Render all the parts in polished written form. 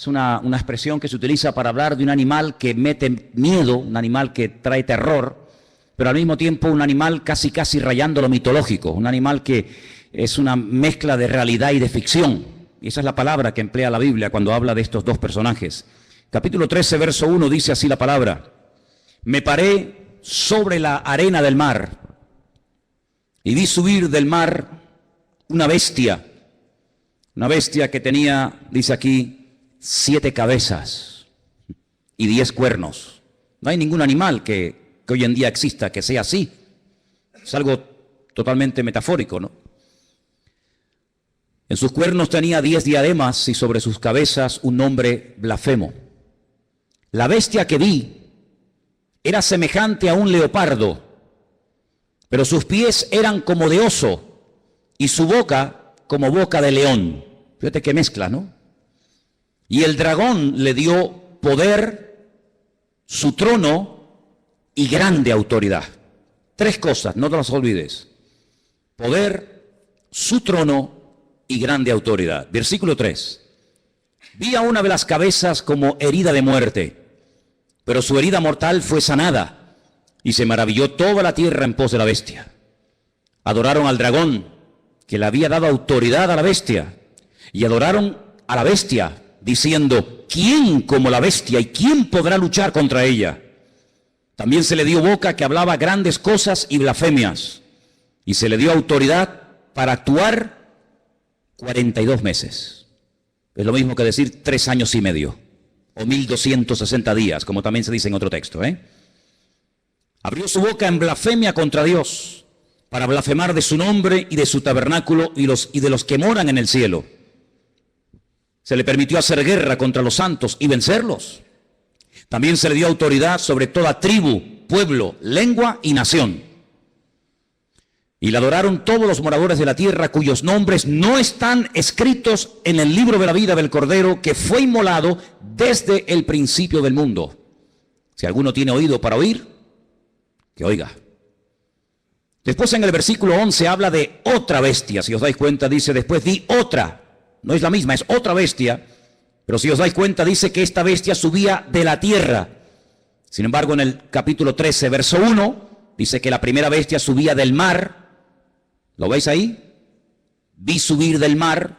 Es una expresión que se utiliza para hablar de un animal que mete miedo, un animal que trae terror, pero al mismo tiempo un animal casi rayando lo mitológico, un animal que es una mezcla de realidad y de ficción. Y esa es la palabra que emplea la Biblia cuando habla de estos dos personajes. Capítulo 13, verso 1 dice así la palabra: me paré sobre la arena del mar y vi subir del mar una bestia que tenía, dice aquí, 7 cabezas y 10 cuernos. No hay ningún animal que hoy en día exista que sea así. Es algo totalmente metafórico, ¿no? En sus cuernos tenía 10 diademas y sobre sus cabezas un nombre blasfemo. La bestia que vi era semejante a un leopardo, pero sus pies eran como de oso y su boca como boca de león. Fíjate qué mezcla, ¿no? Y el dragón le dio poder, su trono y grande autoridad. 3 cosas, no te las olvides: poder, su trono y grande autoridad. Versículo 3. Vi a una de las cabezas como herida de muerte, pero su herida mortal fue sanada, y se maravilló toda la tierra en pos de la bestia. Adoraron al dragón, que le había dado autoridad a la bestia, y adoraron a la bestia, diciendo: ¿quién como la bestia y quién podrá luchar contra ella? También se le dio boca que hablaba grandes cosas y blasfemias, y se le dio autoridad para actuar 42 meses. Es lo mismo que decir 3 años y medio, o 1260 días, como también se dice en otro texto, Abrió su boca en blasfemia contra Dios, para blasfemar de su nombre y de su tabernáculo y de los que moran en el cielo. Se le permitió hacer guerra contra los santos y vencerlos. También se le dio autoridad sobre toda tribu, pueblo, lengua y nación. Y le adoraron todos los moradores de la tierra cuyos nombres no están escritos en el libro de la vida del Cordero que fue inmolado desde el principio del mundo. Si alguno tiene oído para oír, que oiga. Después en el versículo 11 habla de otra bestia. Si os dais cuenta, dice: después vi otra. No es la misma, es otra bestia. Pero si os dais cuenta, dice que esta bestia subía de la tierra. Sin embargo, en el capítulo 13, verso 1, dice que la primera bestia subía del mar. ¿Lo veis ahí? Vi subir del mar.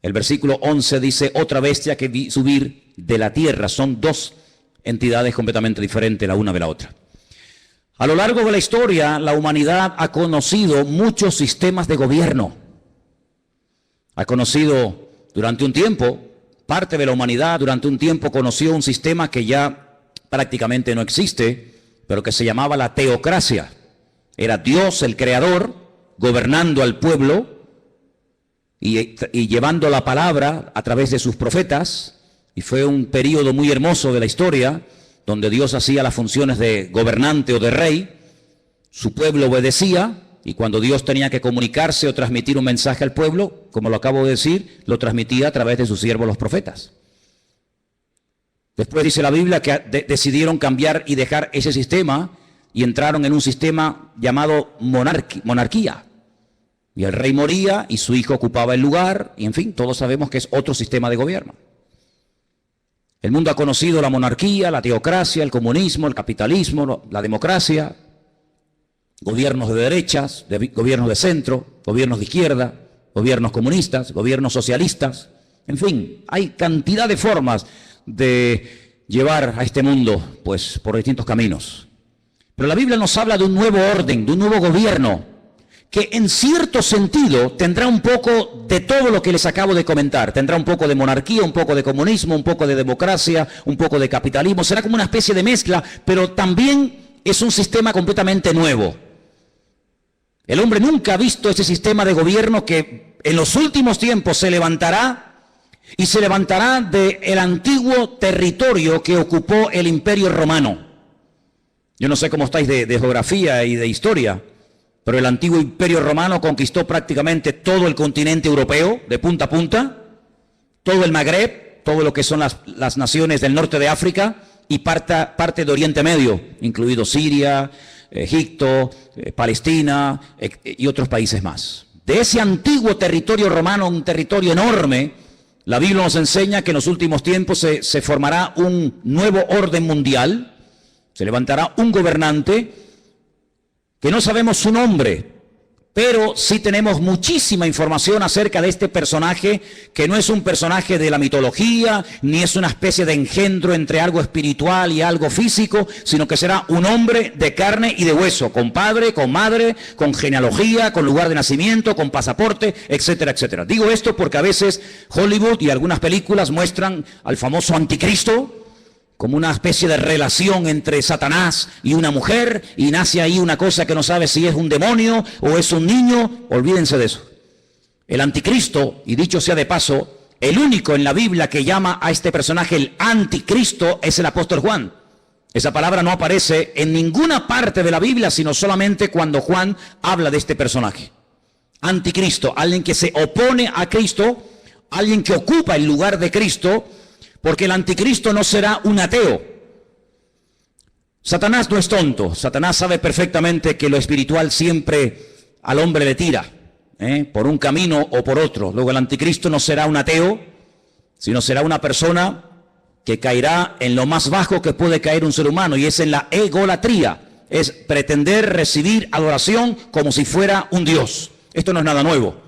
El versículo 11 dice otra bestia que vi subir de la tierra. Son 2 entidades completamente diferentes la una de la otra. A lo largo de la historia, la humanidad ha conocido muchos sistemas de gobierno. Ha conocido durante un tiempo, parte de la humanidad durante un tiempo conoció un sistema que ya prácticamente no existe, pero que se llamaba la teocracia. Era Dios el creador gobernando al pueblo y llevando la palabra a través de sus profetas, y fue un periodo muy hermoso de la historia, donde Dios hacía las funciones de gobernante o de rey, su pueblo obedecía, y cuando Dios tenía que comunicarse o transmitir un mensaje al pueblo, como lo acabo de decir, lo transmitía a través de sus siervos los profetas. Después dice la Biblia que decidieron cambiar y dejar ese sistema, y entraron en un sistema llamado monarquía. Y el rey moría y su hijo ocupaba el lugar, y en fin, todos sabemos que es otro sistema de gobierno. El mundo ha conocido la monarquía, la teocracia, el comunismo, el capitalismo, la democracia, gobiernos de derechas, gobiernos de centro, gobiernos de izquierda, gobiernos comunistas, gobiernos socialistas. En fin, hay cantidad de formas de llevar a este mundo, pues, por distintos caminos. Pero la Biblia nos habla de un nuevo orden, de un nuevo gobierno, que en cierto sentido tendrá un poco de todo lo que les acabo de comentar. Tendrá un poco de monarquía, un poco de comunismo, un poco de democracia, un poco de capitalismo. Será como una especie de mezcla, pero también es un sistema completamente nuevo. El hombre nunca ha visto ese sistema de gobierno que en los últimos tiempos se levantará, y se levantará del antiguo territorio que ocupó el Imperio Romano. Yo no sé cómo estáis de geografía y de historia, pero el antiguo Imperio Romano conquistó prácticamente todo el continente europeo, de punta a punta, todo el Magreb, todo lo que son las naciones del norte de África y parte de Oriente Medio, incluido Siria, Egipto, Palestina y otros países más. De ese antiguo territorio romano, un territorio enorme, La Biblia nos enseña que en los últimos tiempos se formará un nuevo orden mundial, se levantará un gobernante que no sabemos su nombre, pero sí tenemos muchísima información acerca de este personaje, que no es un personaje de la mitología, ni es una especie de engendro entre algo espiritual y algo físico, sino que será un hombre de carne y de hueso, con padre, con madre, con genealogía, con lugar de nacimiento, con pasaporte, etcétera, etcétera. Digo esto porque a veces Hollywood y algunas películas muestran al famoso anticristo como una especie de relación entre Satanás y una mujer, y nace ahí una cosa que no sabe si es un demonio o es un niño. Olvídense de eso. El anticristo, y dicho sea de paso, el único en la Biblia que llama a este personaje el anticristo es el apóstol Juan. Esa palabra no aparece en ninguna parte de la Biblia, sino solamente cuando Juan habla de este personaje. Anticristo, alguien que se opone a Cristo, alguien que ocupa el lugar de Cristo, porque el anticristo no será un ateo. Satanás no es tonto. Satanás sabe perfectamente que lo espiritual siempre al hombre le tira, por un camino o por otro. Luego el anticristo no será un ateo, sino será una persona que caerá en lo más bajo que puede caer un ser humano, y es en la egolatría. Es pretender recibir adoración como si fuera un dios. Esto no es nada nuevo.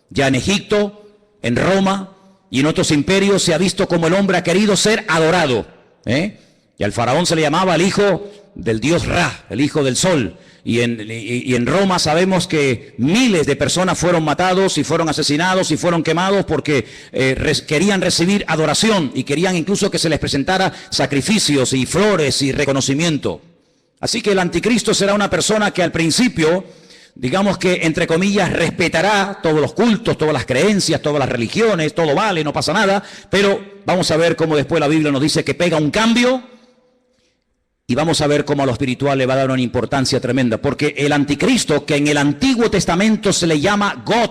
Ya en Egipto, en Roma y en otros imperios se ha visto como el hombre ha querido ser adorado. Y al faraón se le llamaba el hijo del dios Ra, el hijo del sol. Y en Roma sabemos que miles de personas fueron matados y fueron asesinados y fueron quemados porque querían recibir adoración y querían incluso que se les presentara sacrificios y flores y reconocimiento. Así que el anticristo será una persona que al principio, digamos que, entre comillas, respetará todos los cultos, todas las creencias, todas las religiones, todo vale, no pasa nada, pero vamos a ver cómo después la Biblia nos dice que pega un cambio, y vamos a ver cómo a lo espiritual le va a dar una importancia tremenda, porque el anticristo, que en el Antiguo Testamento se le llama God,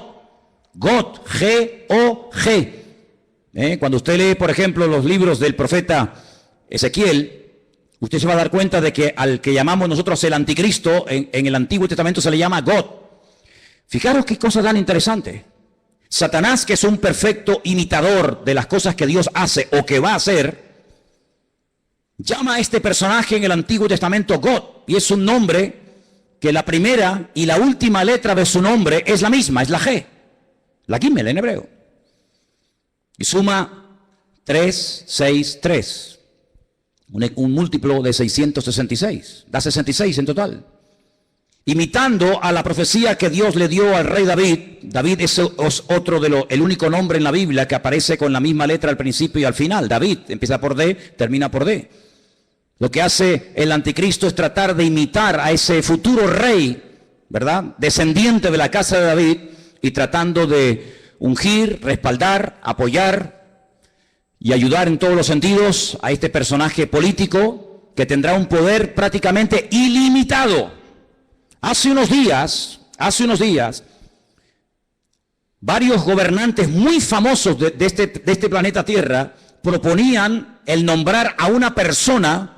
G-O-G. Cuando usted lee, por ejemplo, los libros del profeta Ezequiel, usted se va a dar cuenta de que al que llamamos nosotros el anticristo, en el Antiguo Testamento se le llama God. Fijaros qué cosa tan interesante. Satanás, que es un perfecto imitador de las cosas que Dios hace o que va a hacer, llama a este personaje en el Antiguo Testamento God, y es un nombre que la primera y la última letra de su nombre es la misma, es la G, la Gimel en hebreo. Y suma 3, 6, 3. Un múltiplo de 666, da 66 en total. Imitando a la profecía que Dios le dio al rey David. David es otro el único nombre en la Biblia que aparece con la misma letra al principio y al final. David empieza por D, termina por D. Lo que hace el anticristo es tratar de imitar a ese futuro rey, ¿verdad?, descendiente de la casa de David, y tratando de ungir, respaldar, apoyar y ayudar en todos los sentidos a este personaje político que tendrá un poder prácticamente ilimitado. Hace unos días, varios gobernantes muy famosos de este planeta Tierra proponían el nombrar a una persona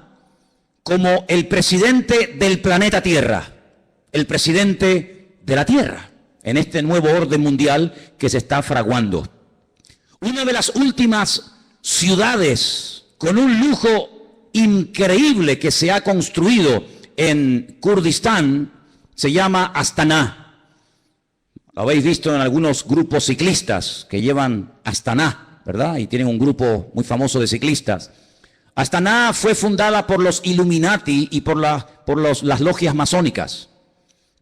como el presidente del planeta Tierra, el presidente de la Tierra, en este nuevo orden mundial que se está fraguando. Una de las últimas ciudades con un lujo increíble que se ha construido en Kurdistán se llama Astana. Lo habéis visto en algunos grupos ciclistas que llevan Astana, ¿verdad? Y tienen un grupo muy famoso de ciclistas. Astana fue fundada por los Illuminati y por las logias masónicas.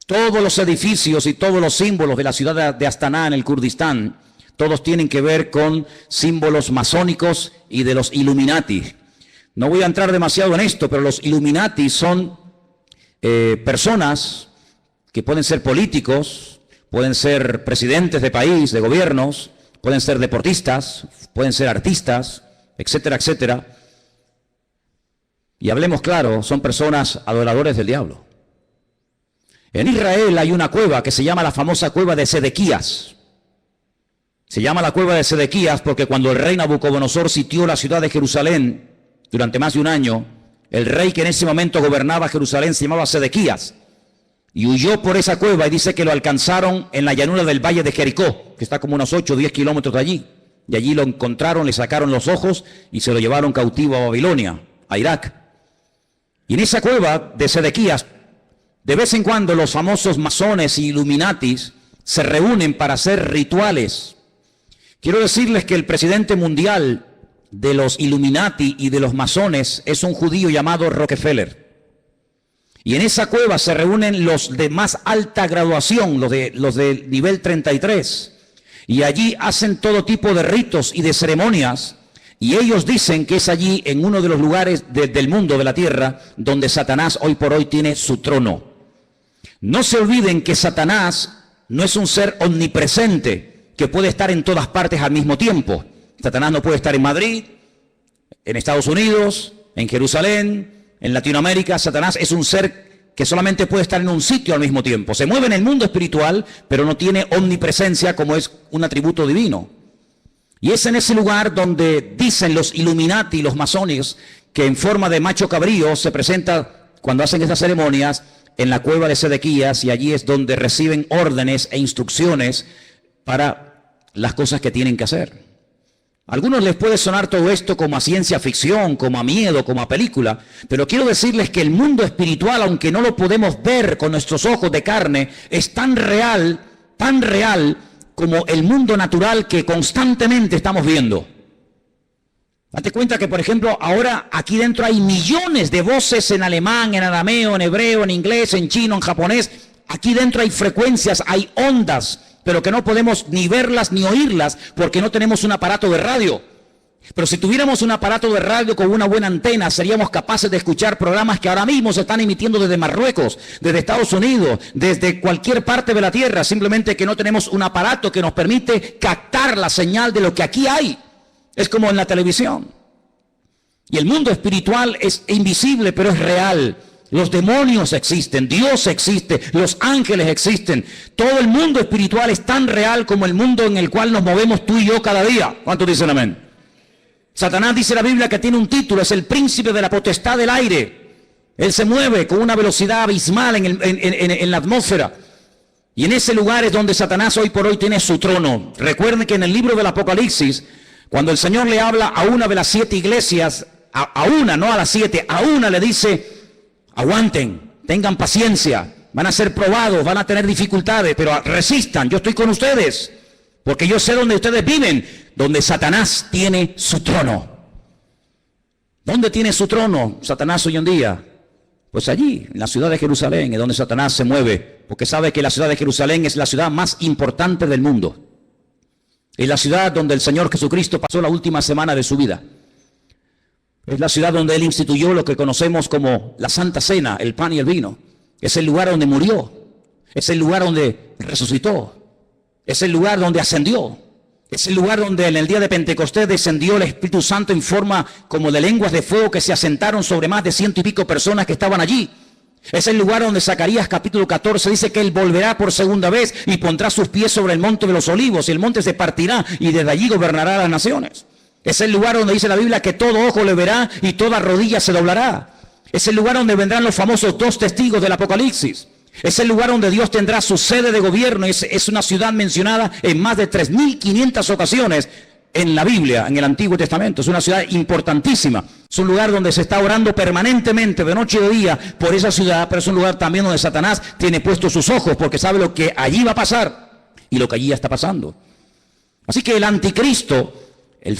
Todos los edificios y todos los símbolos de la ciudad de Astana en el Kurdistán, todos tienen que ver con símbolos masónicos y de los Illuminati. No voy a entrar demasiado en esto, pero los Illuminati son personas que pueden ser políticos, pueden ser presidentes de país, de gobiernos, pueden ser deportistas, pueden ser artistas, etcétera, etcétera. Y hablemos claro, son personas adoradores del diablo. En Israel hay una cueva que se llama la famosa cueva de Sedequías. Se llama la cueva de Sedequías porque cuando el rey Nabucodonosor sitió la ciudad de Jerusalén durante más de un año, el rey que en ese momento gobernaba Jerusalén se llamaba Sedequías. Y huyó por esa cueva, y dice que lo alcanzaron en la llanura del valle de Jericó, que está como unos 8 o 10 kilómetros de allí. y allí lo encontraron, le sacaron los ojos y se lo llevaron cautivo a Babilonia, a Irak. Y en esa cueva de Sedequías, de vez en cuando los famosos masones y Illuminatis se reúnen para hacer rituales. Quiero decirles que el presidente mundial de los Illuminati y de los masones es un judío llamado Rockefeller. Y en esa cueva se reúnen los de más alta graduación, los de nivel 33. Y allí hacen todo tipo de ritos y de ceremonias. Y ellos dicen que es allí, en uno de los lugares del mundo, de la tierra, donde Satanás hoy por hoy tiene su trono. No se olviden que Satanás no es un ser omnipresente que puede estar en todas partes al mismo tiempo. Satanás no puede estar en Madrid, en Estados Unidos, en Jerusalén, en Latinoamérica. Satanás es un ser que solamente puede estar en un sitio al mismo tiempo. Se mueve en el mundo espiritual, pero no tiene omnipresencia como es un atributo divino. Y es en ese lugar donde dicen los Illuminati, los masones, que en forma de macho cabrío se presenta cuando hacen estas ceremonias en la cueva de Sedequías, y allí es donde reciben órdenes e instrucciones para las cosas que tienen que hacer. A algunos les puede sonar todo esto como a ciencia ficción, como a miedo, como a película, pero quiero decirles que el mundo espiritual, aunque no lo podemos ver con nuestros ojos de carne, es tan real como el mundo natural que constantemente estamos viendo. Date cuenta que, por ejemplo, ahora aquí dentro hay millones de voces en alemán, en arameo, en hebreo, en inglés, en chino, en japonés. Aquí dentro hay frecuencias, hay ondas, pero que no podemos ni verlas ni oírlas porque no tenemos un aparato de radio. Pero si tuviéramos un aparato de radio con una buena antena, seríamos capaces de escuchar programas que ahora mismo se están emitiendo desde Marruecos, desde Estados Unidos, desde cualquier parte de la tierra, simplemente que no tenemos un aparato que nos permite captar la señal de lo que aquí hay. Es como en la televisión. Y el mundo espiritual es invisible, pero es real. Los demonios existen, Dios existe, los ángeles existen. Todo el mundo espiritual es tan real como el mundo en el cual nos movemos tú y yo cada día. ¿Cuántos dicen amén? Satanás, dice la Biblia, que tiene un título, es el príncipe de la potestad del aire. Él se mueve con una velocidad abismal en la atmósfera. Y en ese lugar es donde Satanás hoy por hoy tiene su trono. Recuerden que en el libro del Apocalipsis, cuando el Señor le habla a una de las 7 iglesias, a una, no a las 7, a una le dice: aguanten, tengan paciencia, van a ser probados, van a tener dificultades, pero resistan, yo estoy con ustedes, porque yo sé dónde ustedes viven, donde Satanás tiene su trono. ¿Dónde tiene su trono Satanás hoy en día? Pues allí, en la ciudad de Jerusalén, es donde Satanás se mueve, porque sabe que la ciudad de Jerusalén es la ciudad más importante del mundo. Es la ciudad donde el Señor Jesucristo pasó la última semana de su vida. Es la ciudad donde Él instituyó lo que conocemos como la Santa Cena, el pan y el vino. Es el lugar donde murió. Es el lugar donde resucitó. Es el lugar donde ascendió. Es el lugar donde en el día de Pentecostés descendió el Espíritu Santo en forma como de lenguas de fuego que se asentaron sobre más de 100 y pico personas que estaban allí. Es el lugar donde Zacarías capítulo 14 dice que Él volverá por segunda vez y pondrá sus pies sobre el monte de los olivos, y el monte se partirá y desde allí gobernará a las naciones. Es el lugar donde dice la Biblia que todo ojo le verá y toda rodilla se doblará. Es el lugar donde vendrán los famosos 2 testigos del Apocalipsis. Es el lugar donde Dios tendrá su sede de gobierno. Es una ciudad mencionada en más de 3.500 ocasiones en la Biblia, en el Antiguo Testamento. Es una ciudad importantísima. Es un lugar donde se está orando permanentemente, de noche y de día, por esa ciudad, pero es un lugar también donde Satanás tiene puestos sus ojos, porque sabe lo que allí va a pasar y lo que allí ya está pasando. Así que el anticristo, no el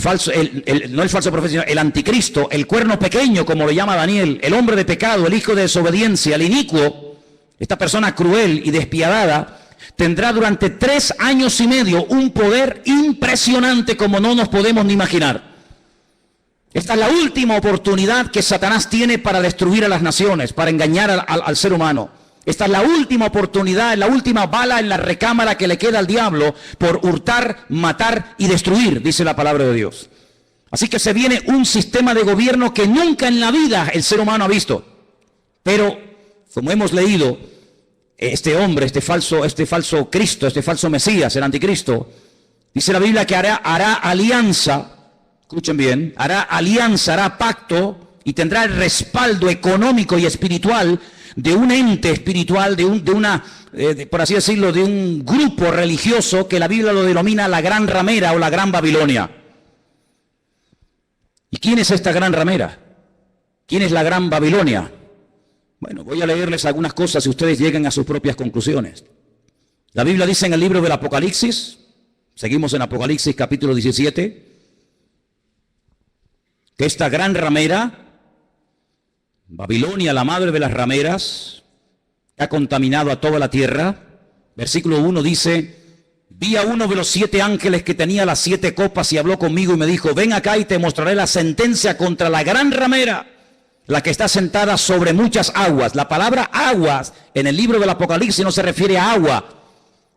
falso profeta, sino el anticristo, el cuerno pequeño, como lo llama Daniel, el hombre de pecado, el hijo de desobediencia, el inicuo, esta persona cruel y despiadada, tendrá durante 3 años y medio un poder impresionante como no nos podemos ni imaginar. Esta es la última oportunidad que Satanás tiene para destruir a las naciones, para engañar al ser humano. Esta es la última oportunidad, la última bala en la recámara que le queda al diablo por hurtar, matar y destruir, dice la palabra de Dios. Así que se viene un sistema de gobierno que nunca en la vida el ser humano ha visto. Pero, como hemos leído, este hombre, este falso Cristo, este falso Mesías, el anticristo, dice la Biblia que hará alianza, escuchen bien, hará pacto y tendrá el respaldo económico y espiritual de un ente espiritual, por así decirlo, de un grupo religioso que la Biblia lo denomina la Gran Ramera o la Gran Babilonia. quién es esta gran ramera? ¿Quién es la gran Babilonia? Bueno, voy a leerles algunas cosas y ustedes lleguen a sus propias conclusiones. La Biblia dice en el libro del Apocalipsis, seguimos en Apocalipsis capítulo 17, que esta gran ramera, Babilonia, la madre de las rameras, ha contaminado a toda la tierra. Versículo 1 dice: vi a uno de los 7 ángeles que tenía las 7 copas y habló conmigo y me dijo: ven acá y te mostraré la sentencia contra la gran ramera, la que está sentada sobre muchas aguas. La palabra aguas en el libro del Apocalipsis no se refiere a agua,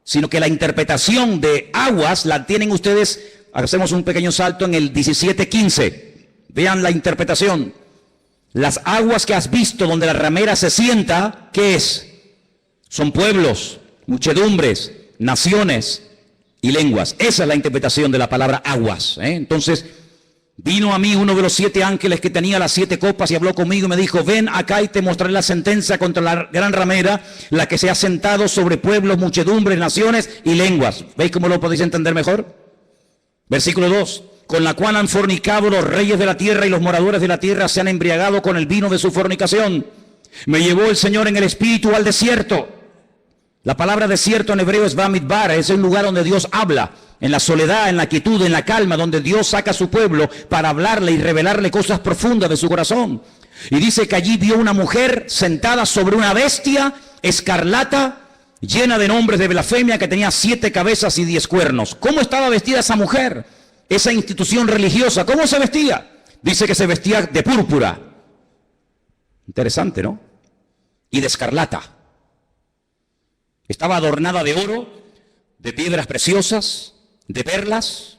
sino que la interpretación de aguas la tienen ustedes. Hacemos un pequeño salto en el 17:15. Vean la interpretación. Las aguas que has visto donde la ramera se sienta, ¿qué es? Son pueblos, muchedumbres, naciones y lenguas. Esa es la interpretación de la palabra aguas. Entonces, vino a mí uno de los 7 ángeles que tenía las 7 copas y habló conmigo y me dijo: ven acá y te mostraré la sentencia contra la gran ramera, la que se ha sentado sobre pueblos, muchedumbres, naciones y lenguas. ¿Veis cómo lo podéis entender mejor? Versículo 2. Con la cual han fornicado los reyes de la tierra y los moradores de la tierra se han embriagado con el vino de su fornicación. Me llevó el Señor en el espíritu al desierto. La palabra desierto en hebreo es Bamidbar, es el lugar donde Dios habla, en la soledad, en la quietud, en la calma, donde Dios saca a su pueblo para hablarle y revelarle cosas profundas de su corazón. Y dice que allí vio una mujer sentada sobre una bestia escarlata, llena de nombres de blasfemia, que tenía 7 cabezas y 10 cuernos. ¿Cómo estaba vestida esa mujer? Esa institución religiosa, ¿cómo se vestía? Dice que se vestía de púrpura. Interesante, ¿no? Y de escarlata. Estaba adornada de oro, de piedras preciosas, de perlas,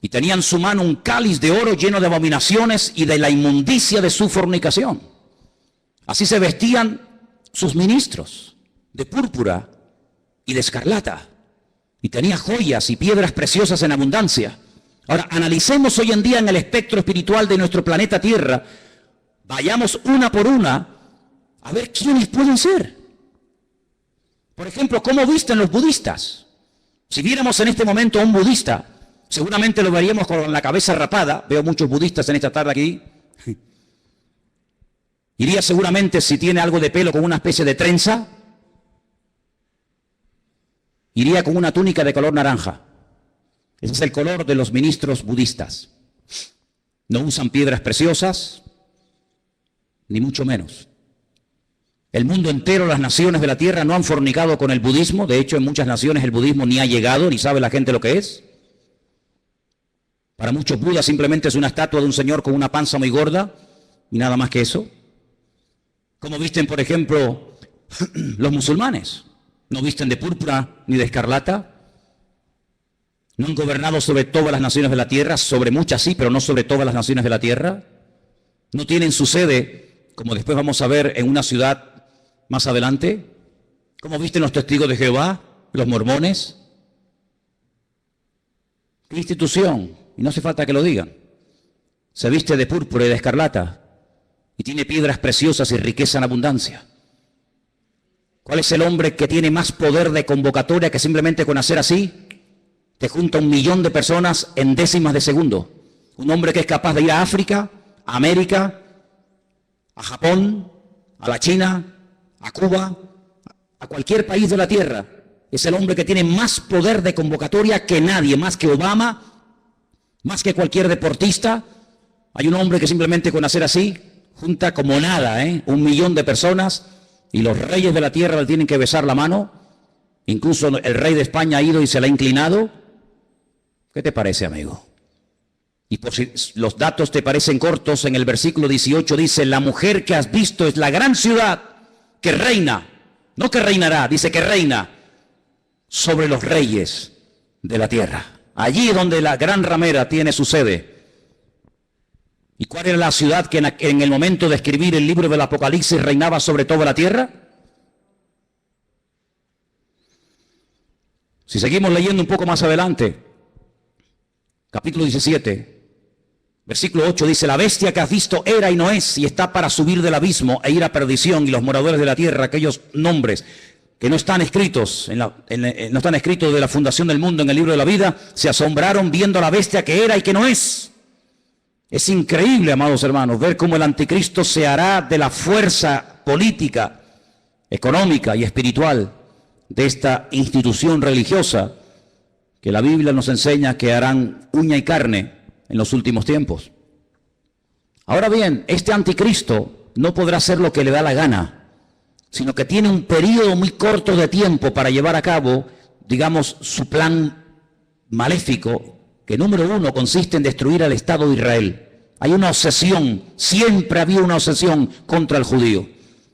y tenía en su mano un cáliz de oro lleno de abominaciones y de la inmundicia de su fornicación. Así se vestían sus ministros, de púrpura y de escarlata, y tenía joyas y piedras preciosas en abundancia. Ahora, analicemos hoy en día en el espectro espiritual de nuestro planeta Tierra, vayamos una por una a ver quiénes pueden ser. Por ejemplo, ¿cómo visten los budistas? Si viéramos en este momento a un budista, seguramente lo veríamos con la cabeza rapada. Veo muchos budistas en esta tarde aquí. Iría seguramente, si tiene algo de pelo, con una especie de trenza. Iría con una túnica de color naranja. Ese es el color de los ministros budistas. No usan piedras preciosas, ni mucho menos. El mundo entero, las naciones de la tierra no han fornicado con el budismo. De hecho, en muchas naciones el budismo ni ha llegado, ni sabe la gente lo que es. Para muchos, Buda simplemente es una estatua de un señor con una panza muy gorda y nada más que eso. ¿Cómo visten, por ejemplo, los musulmanes? No visten de púrpura ni de escarlata. No han gobernado sobre todas las naciones de la tierra, sobre muchas sí, pero no sobre todas las naciones de la tierra. No tienen su sede, como después vamos a ver, en una ciudad más adelante. ¿Cómo visten los testigos de Jehová, los mormones? ¿Qué institución? Y no hace falta que lo digan. Se viste de púrpura y de escarlata y tiene piedras preciosas y riqueza en abundancia. ¿Cuál es el hombre que tiene más poder de convocatoria que simplemente con hacer así te junta 1 millón de personas en décimas de segundo? Un hombre que es capaz de ir a África, a América, a Japón, a la China, a Cuba, a cualquier país de la tierra. Es el hombre que tiene más poder de convocatoria que nadie, más que Obama, más que cualquier deportista. Hay un hombre que simplemente con hacer así junta como nada, 1 millón de personas, y los reyes de la tierra le tienen que besar la mano. Incluso el rey de España ha ido y se le ha inclinado. ¿Qué te parece, amigo? Y por si los datos te parecen cortos, en el versículo 18 dice: la mujer que has visto es la gran ciudad que reina, no que reinará, dice que reina sobre los reyes de la tierra. Allí donde la gran ramera tiene su sede. ¿Y cuál era la ciudad que en el momento de escribir el libro del Apocalipsis reinaba sobre toda la tierra? Si seguimos leyendo un poco más adelante, capítulo 17, versículo 8 dice: la bestia que has visto era y no es, y está para subir del abismo e ir a perdición, y los moradores de la tierra, aquellos nombres que no están escritos, no están escritos de la fundación del mundo en el libro de la vida, se asombraron viendo a la bestia que era y que no es. Es increíble, amados hermanos, ver cómo el anticristo se hará de la fuerza política, económica y espiritual de esta institución religiosa que la Biblia nos enseña que harán uña y carne en los últimos tiempos. Ahora bien, este anticristo no podrá hacer lo que le da la gana, sino que tiene un periodo muy corto de tiempo para llevar a cabo, digamos, su plan maléfico, que número uno consiste en destruir al Estado de Israel. Hay una obsesión, siempre había una obsesión contra el judío.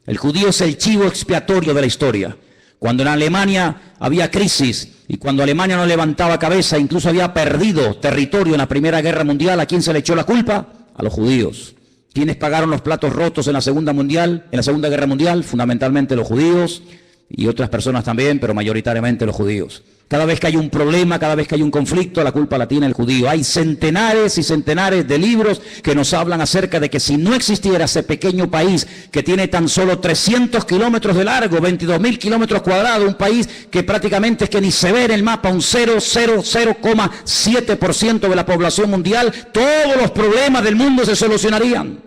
El judío es el chivo expiatorio de la historia. Cuando en Alemania había crisis y cuando Alemania no levantaba cabeza, incluso había perdido territorio en la Primera Guerra Mundial, ¿a quién se le echó la culpa? A los judíos. ¿Quiénes pagaron los platos rotos en la Segunda Guerra Mundial? Fundamentalmente los judíos y otras personas también, pero mayoritariamente los judíos. Cada vez que hay un problema, cada vez que hay un conflicto, la culpa la tiene el judío. Hay centenares y centenares de libros que nos hablan acerca de que si no existiera ese pequeño país que tiene tan solo 300 kilómetros de largo, 22.000 kilómetros cuadrados, un país que prácticamente es que ni se ve en el mapa, un 0,7% de la población mundial, todos los problemas del mundo se solucionarían.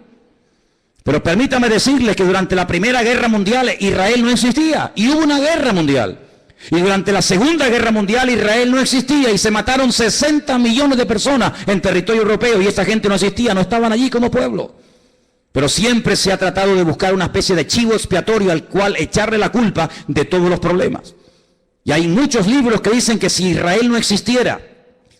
Pero permítame decirles que durante la Primera Guerra Mundial Israel no existía y hubo una guerra mundial. Y durante la Segunda Guerra Mundial Israel no existía y se mataron 60 millones de personas en territorio europeo y esa gente no existía, no estaban allí como pueblo. Pero siempre se ha tratado de buscar una especie de chivo expiatorio al cual echarle la culpa de todos los problemas. Y hay muchos libros que dicen que si Israel no existiera,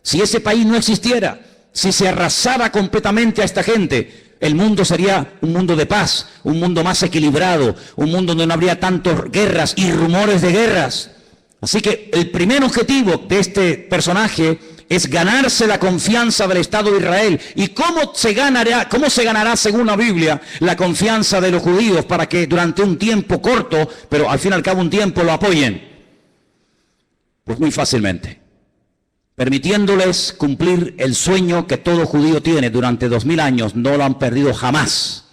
si ese país no existiera, si se arrasara completamente a esta gente, el mundo sería un mundo de paz, un mundo más equilibrado, un mundo donde no habría tantas guerras y rumores de guerras. Así que el primer objetivo de este personaje es ganarse la confianza del Estado de Israel. ¿Y cómo se ganará, según la Biblia, la confianza de los judíos para que durante un tiempo corto, pero al fin y al cabo un tiempo, lo apoyen? Pues muy fácilmente, permitiéndoles cumplir el sueño que todo judío tiene durante 2000 años, no lo han perdido jamás.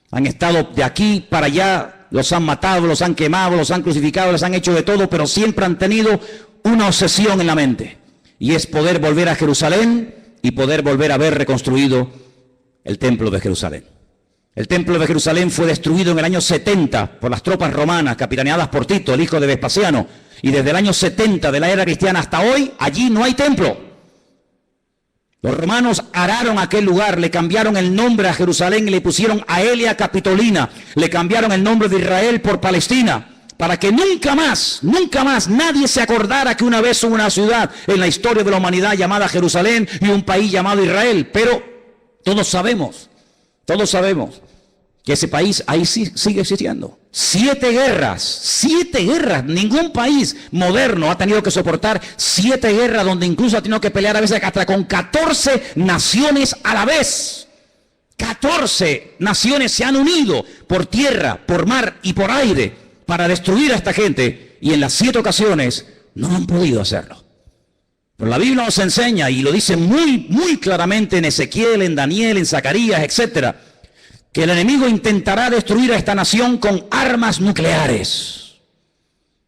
Han estado de aquí para allá, los han matado, los han quemado, los han crucificado, les han hecho de todo, pero siempre han tenido una obsesión en la mente. Y es poder volver a Jerusalén y poder volver a ver reconstruido el templo de Jerusalén. El templo de Jerusalén fue destruido en el año 70 por las tropas romanas, capitaneadas por Tito, el hijo de Vespasiano. Y desde el año 70 de la era cristiana hasta hoy, allí no hay templo. Los romanos araron aquel lugar, le cambiaron el nombre a Jerusalén y le pusieron Aelia Capitolina. Le cambiaron el nombre de Israel por Palestina, para que nunca más nadie se acordara que una vez hubo una ciudad en la historia de la humanidad llamada Jerusalén y un país llamado Israel. Pero todos sabemos que ese país ahí sigue existiendo. 7 guerras, ningún país moderno ha tenido que soportar 7 guerras donde incluso ha tenido que pelear a veces hasta con 14 naciones a la vez. 14 naciones se han unido por tierra, por mar y por aire para destruir a esta gente y en las 7 ocasiones no han podido hacerlo. Pero la Biblia nos enseña y lo dice muy claramente en Ezequiel, en Daniel, en Zacarías, etcétera, que el enemigo intentará destruir a esta nación con armas nucleares.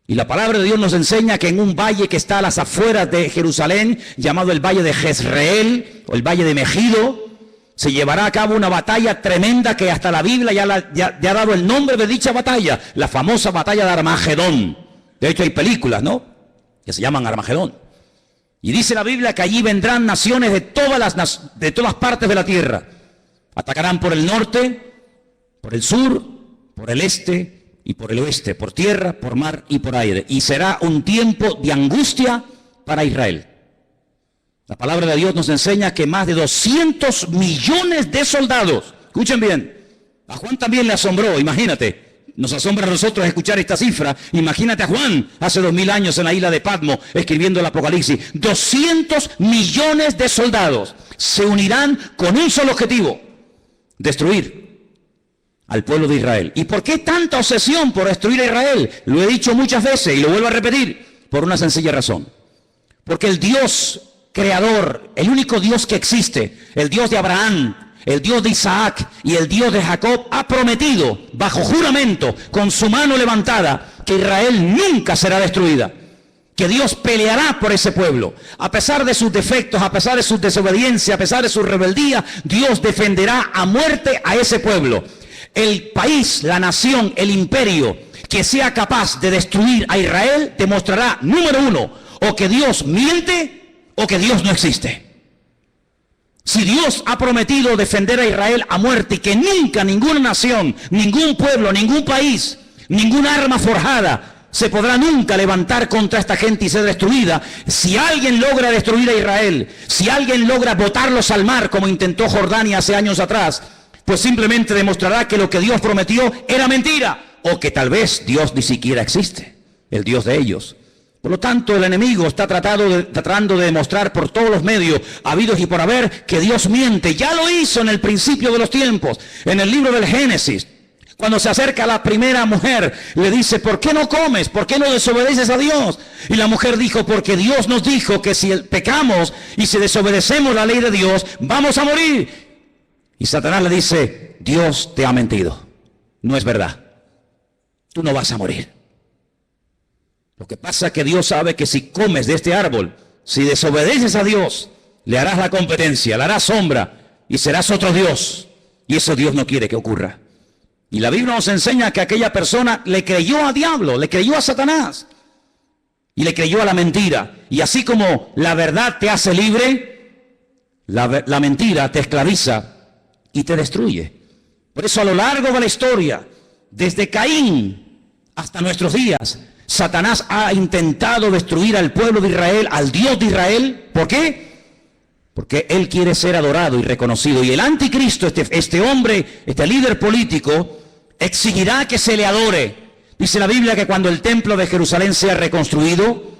Y la palabra de Dios nos enseña que en un valle que está a las afueras de Jerusalén, llamado el valle de Jezreel, o el valle de Megido, se llevará a cabo una batalla tremenda que hasta la Biblia ya ha dado el nombre de dicha batalla, la famosa batalla de Armagedón. De hecho hay películas, ¿no?, que se llaman Armagedón. Y dice la Biblia que allí vendrán naciones de todas partes de la tierra. Atacarán por el norte, por el sur, por el este y por el oeste, por tierra, por mar y por aire. Y será un tiempo de angustia para Israel. La palabra de Dios nos enseña que más de 200 millones de soldados, escuchen bien, a Juan también le asombró, imagínate, nos asombra a nosotros escuchar esta cifra, imagínate a Juan hace 2000 años en la isla de Patmos escribiendo el Apocalipsis. 200 millones de soldados se unirán con un solo objetivo: destruir al pueblo de Israel. ¿Y por qué tanta obsesión por destruir a Israel? Lo he dicho muchas veces y lo vuelvo a repetir, por una sencilla razón. Porque el Dios creador, el único Dios que existe, el Dios de Abraham, el Dios de Isaac y el Dios de Jacob, ha prometido bajo juramento, con su mano levantada, que Israel nunca será destruida. que Dios peleará por ese pueblo. A pesar de sus defectos, a pesar de su desobediencia, a pesar de su rebeldía, Dios defenderá a muerte a ese pueblo. El país, la nación, el imperio que sea capaz de destruir a Israel demostrará, número uno, o que Dios miente o que Dios no existe. Si Dios ha prometido defender a Israel a muerte y que nunca ninguna nación, ningún pueblo, ningún país, ningún arma forjada se podrá nunca levantar contra esta gente y ser destruida, si alguien logra destruir a Israel, si alguien logra botarlos al mar como intentó Jordania hace años atrás, pues simplemente demostrará que lo que Dios prometió era mentira, o que tal vez Dios ni siquiera existe, el Dios de ellos. Por lo tanto, el enemigo está tratando de demostrar por todos los medios habidos y por haber que Dios miente. Ya lo hizo en el principio de los tiempos, en el libro del Génesis. Cuando se acerca a la primera mujer, le dice, ¿por qué no comes? ¿Por qué no desobedeces a Dios? Y la mujer dijo, porque Dios nos dijo que si pecamos y si desobedecemos la ley de Dios, vamos a morir. Y Satanás le dice, Dios te ha mentido. No es verdad. Tú no vas a morir. Lo que pasa es que Dios sabe que si comes de este árbol, si desobedeces a Dios, le harás la competencia, le harás sombra y serás otro Dios. Y eso Dios no quiere que ocurra. Y la Biblia nos enseña que aquella persona le creyó a diablo, le creyó a Satanás y le creyó a la mentira. Y así como la verdad te hace libre, la mentira te esclaviza y te destruye. Por eso a lo largo de la historia, desde Caín hasta nuestros días, Satanás ha intentado destruir al pueblo de Israel, al Dios de Israel. ¿Por qué? Porque él quiere ser adorado y reconocido. Y el anticristo, este hombre, este líder político, exigirá que se le adore. Dice la Biblia que cuando el templo de Jerusalén sea reconstruido,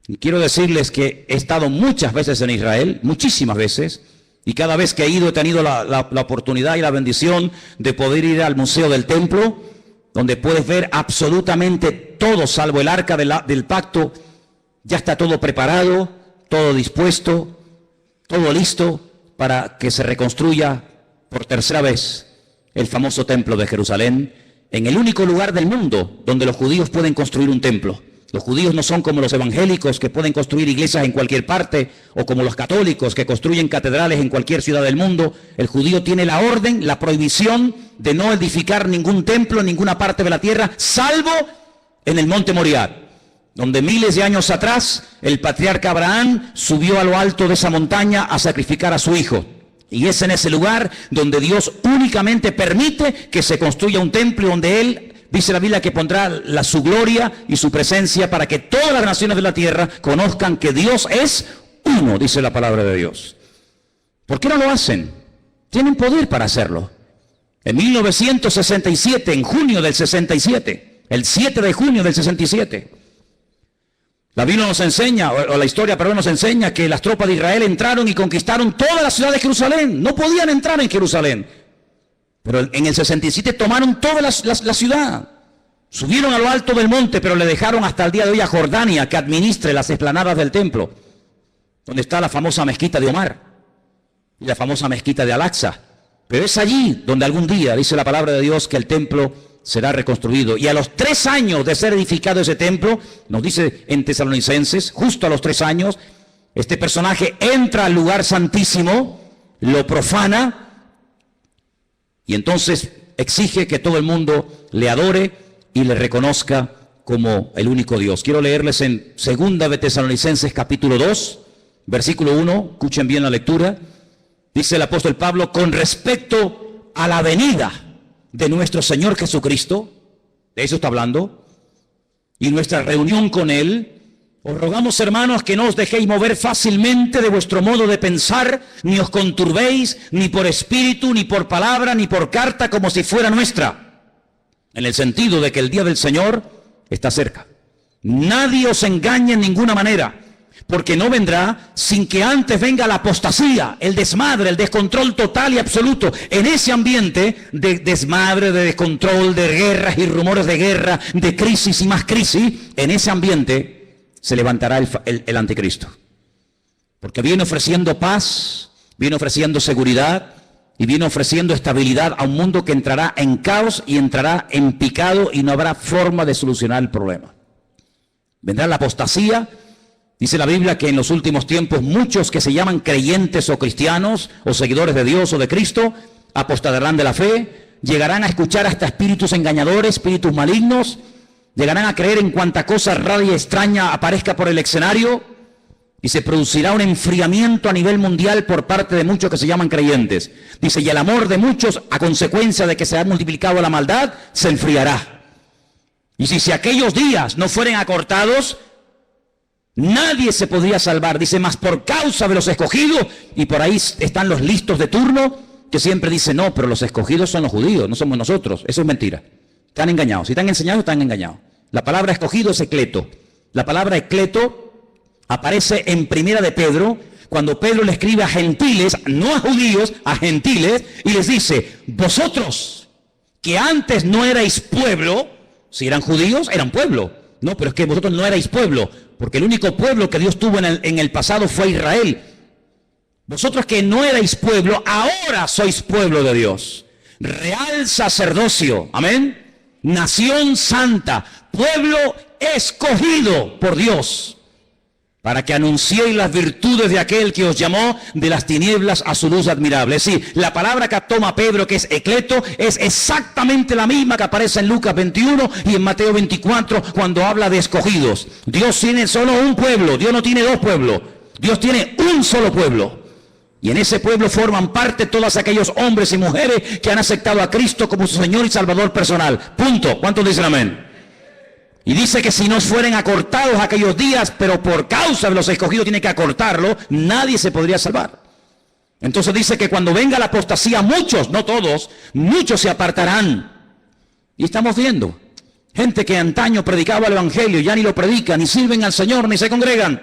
y quiero decirles que he estado muchas veces en Israel, muchísimas veces, y cada vez que he ido he tenido la oportunidad y la bendición de poder ir al Museo del Templo, donde puedes ver absolutamente todo, salvo el arca del pacto. Ya está todo preparado, todo dispuesto, todo listo para que se reconstruya por tercera vez el famoso templo de Jerusalén, en el único lugar del mundo donde los judíos pueden construir un templo. Los judíos no son como los evangélicos que pueden construir iglesias en cualquier parte, o como los católicos que construyen catedrales en cualquier ciudad del mundo. El judío tiene la orden, la prohibición de no edificar ningún templo en ninguna parte de la tierra, salvo en el monte Moriah, donde miles de años atrás el patriarca Abraham subió a lo alto de esa montaña a sacrificar a su hijo. Y es en ese lugar donde Dios únicamente permite que se construya un templo, donde Él, dice la Biblia, que pondrá su gloria y su presencia para que todas las naciones de la tierra conozcan que Dios es uno, dice la palabra de Dios. ¿Por qué no lo hacen? Tienen poder para hacerlo. En 1967, en junio del 67, el 7 de junio del 67, la Biblia nos enseña, o la historia, perdón, nos enseña que las tropas de Israel entraron y conquistaron toda la ciudad de Jerusalén. No podían entrar en Jerusalén. Pero en el 67 tomaron toda la ciudad. Subieron a lo alto del monte, pero le dejaron hasta el día de hoy a Jordania que administre las explanadas del templo, donde está la famosa mezquita de Omar y la famosa mezquita de Al-Aqsa. Pero es allí donde algún día, dice la palabra de Dios, que el templo será reconstruido. Y a los 3 años de ser edificado ese templo, nos dice en Tesalonicenses, justo a los 3 años, este personaje entra al lugar santísimo, lo profana, y entonces exige que todo el mundo le adore y le reconozca como el único Dios. Quiero leerles en 2 de Tesalonicenses capítulo 2, versículo 1, escuchen bien la lectura. Dice el apóstol Pablo, con respecto a la venida de nuestro Señor Jesucristo, de eso está hablando, y nuestra reunión con Él, os rogamos, hermanos, que no os dejéis mover fácilmente de vuestro modo de pensar, ni os conturbéis, ni por espíritu, ni por palabra, ni por carta, como si fuera nuestra, en el sentido de que el día del Señor está cerca. Nadie os engañe en ninguna manera, porque no vendrá sin que antes venga la apostasía, el desmadre, el descontrol total y absoluto. En ese ambiente de desmadre, de descontrol, de guerras y rumores de guerra, de crisis y más crisis, en ese ambiente se levantará el anticristo. Porque viene ofreciendo paz, viene ofreciendo seguridad y viene ofreciendo estabilidad a un mundo que entrará en caos y entrará en picado y no habrá forma de solucionar el problema. Vendrá la apostasía. Dice la Biblia que en los últimos tiempos muchos que se llaman creyentes o cristianos o seguidores de Dios o de Cristo apostatarán de la fe, llegarán a escuchar hasta espíritus engañadores, espíritus malignos, llegarán a creer en cuanta cosa rara y extraña aparezca por el escenario y se producirá un enfriamiento a nivel mundial por parte de muchos que se llaman creyentes. Dice, y el amor de muchos a consecuencia de que se ha multiplicado la maldad se enfriará. Y si aquellos días no fueren acortados, nadie se podría salvar. Dice, más por causa de los escogidos, y por ahí están los listos de turno, que siempre dicen, no, pero los escogidos son los judíos, no somos nosotros. Eso es mentira. Están engañados. Si están enseñados, están engañados. La palabra escogido es ecleto. La palabra ecleto aparece en Primera de Pedro, cuando Pedro le escribe a gentiles, no a judíos, a gentiles, y les dice, vosotros, que antes no erais pueblo, si eran judíos, eran pueblo. No, pero es que vosotros no erais pueblo, porque el único pueblo que Dios tuvo en el pasado fue Israel. Vosotros que no erais pueblo, ahora sois pueblo de Dios. Real sacerdocio, amén. Nación santa, pueblo escogido por Dios, para que anunciéis las virtudes de aquel que os llamó de las tinieblas a su luz admirable. Sí, la palabra que toma Pedro, que es ecleto, es exactamente la misma que aparece en Lucas 21 y en Mateo 24, cuando habla de escogidos. Dios tiene solo un pueblo, Dios no tiene dos pueblos, Dios tiene un solo pueblo. Y en ese pueblo forman parte todos aquellos hombres y mujeres que han aceptado a Cristo como su Señor y Salvador personal. Punto. ¿Cuántos dicen amén? Y dice que si no fueren acortados aquellos días, pero por causa de los escogidos tiene que acortarlo, nadie se podría salvar. Entonces dice que cuando venga la apostasía, muchos, no todos, muchos se apartarán. Y estamos viendo gente que antaño predicaba el Evangelio, ya ni lo predican, ni sirven al Señor, ni se congregan.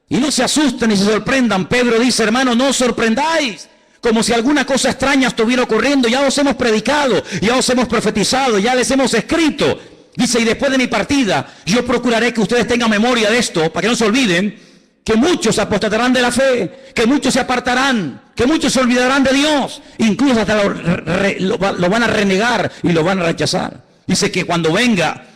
Y no se asusten ni se sorprendan. Pedro dice, hermano, no os sorprendáis, como si alguna cosa extraña estuviera ocurriendo. Ya os hemos predicado, ya os hemos profetizado, ya les hemos escrito. Dice, y después de mi partida, yo procuraré que ustedes tengan memoria de esto, para que no se olviden, que muchos se apostatarán de la fe, que muchos se apartarán, que muchos se olvidarán de Dios, incluso hasta lo van a renegar y lo van a rechazar. Dice que cuando venga,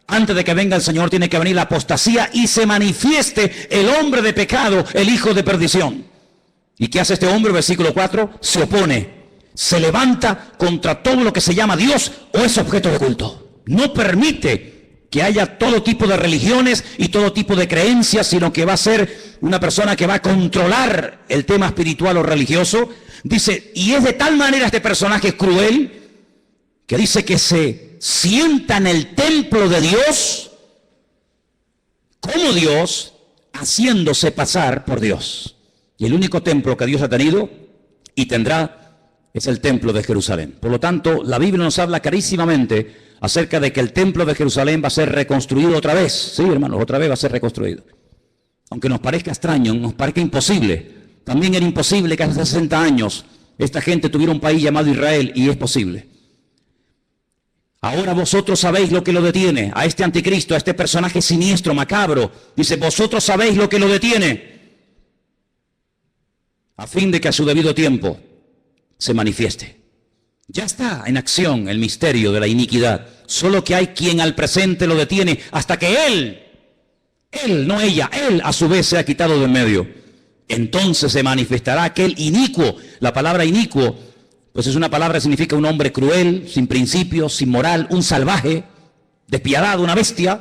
antes de que venga el Señor, tiene que venir la apostasía y se manifieste el hombre de pecado, el hijo de perdición. ¿Y qué hace este hombre? Versículo 4, se opone, se levanta contra todo lo que se llama Dios o es objeto de culto. No permite que haya todo tipo de religiones y todo tipo de creencias, sino que va a ser una persona que va a controlar el tema espiritual o religioso. Dice, y es de tal manera este personaje cruel, que dice que se sienta en el templo de Dios, como Dios, haciéndose pasar por Dios. Y el único templo que Dios ha tenido y tendrá es el templo de Jerusalén. Por lo tanto, la Biblia nos habla clarísimamente acerca de que el templo de Jerusalén va a ser reconstruido otra vez. Sí, hermanos, otra vez va a ser reconstruido. Aunque nos parezca extraño, nos parezca imposible. También era imposible que hace 60 años esta gente tuviera un país llamado Israel, y es posible. Ahora vosotros sabéis lo que lo detiene, a este anticristo, a este personaje siniestro, macabro. Dice, vosotros sabéis lo que lo detiene, a fin de que a su debido tiempo se manifieste. Ya está en acción el misterio de la iniquidad, solo que hay quien al presente lo detiene hasta que él, no ella, él a su vez se ha quitado de en medio. Entonces se manifestará aquel inicuo. La palabra inicuo, pues es una palabra que significa un hombre cruel, sin principios, sin moral, un salvaje, despiadado, una bestia,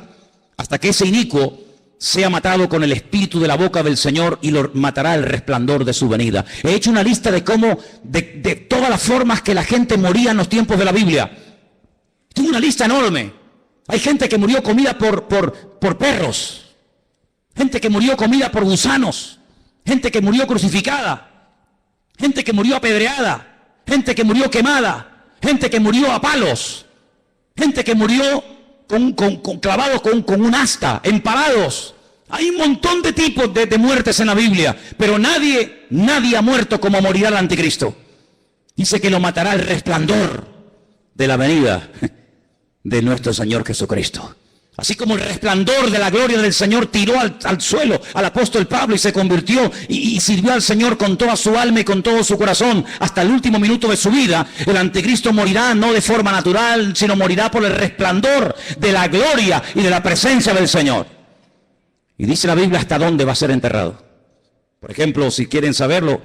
hasta que ese inicuo sea matado con el espíritu de la boca del Señor y lo matará el resplandor de su venida. He hecho una lista de cómo, de todas las formas que la gente moría en los tiempos de la Biblia. Tengo una lista enorme. Hay gente que murió comida por perros, gente que murió comida por gusanos, gente que murió crucificada, gente que murió apedreada, gente que murió quemada, gente que murió a palos, gente que murió clavados con un asta, empalados. Hay un montón de tipos de muertes en la Biblia, pero nadie ha muerto como morirá el anticristo. Dice que lo matará el resplandor de la venida de nuestro Señor Jesucristo. Así como el resplandor de la gloria del Señor tiró al suelo al apóstol Pablo y se convirtió y sirvió al Señor con toda su alma y con todo su corazón hasta el último minuto de su vida, el anticristo morirá no de forma natural, sino morirá por el resplandor de la gloria y de la presencia del Señor. Y dice la Biblia hasta dónde va a ser enterrado. Por ejemplo, si quieren saberlo,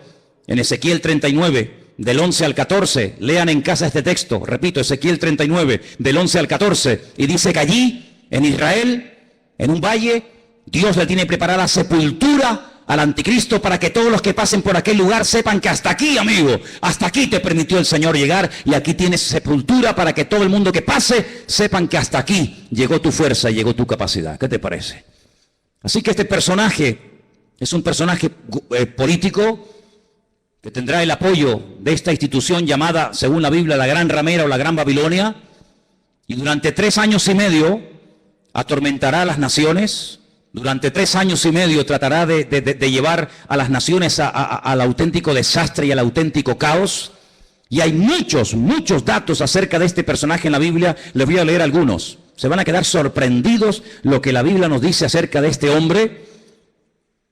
en Ezequiel 39, del 11 al 14, lean en casa este texto, repito, Ezequiel 39, del 11 al 14, y dice que allí, en Israel, en un valle, Dios le tiene preparada sepultura al anticristo para que todos los que pasen por aquel lugar sepan que hasta aquí, amigo, hasta aquí te permitió el Señor llegar, y aquí tienes sepultura para que todo el mundo que pase sepan que hasta aquí llegó tu fuerza y llegó tu capacidad. ¿Qué te parece? Así que este personaje es un personaje político que tendrá el apoyo de esta institución llamada, según la Biblia, la Gran Ramera o la Gran Babilonia, y durante 3 años y medio atormentará a las naciones. Durante 3 años y medio tratará de llevar a las naciones al auténtico desastre y al auténtico caos. Y hay muchos datos acerca de este personaje en la Biblia. Les voy a leer algunos. Se van a quedar sorprendidos lo que la Biblia nos dice acerca de este hombre.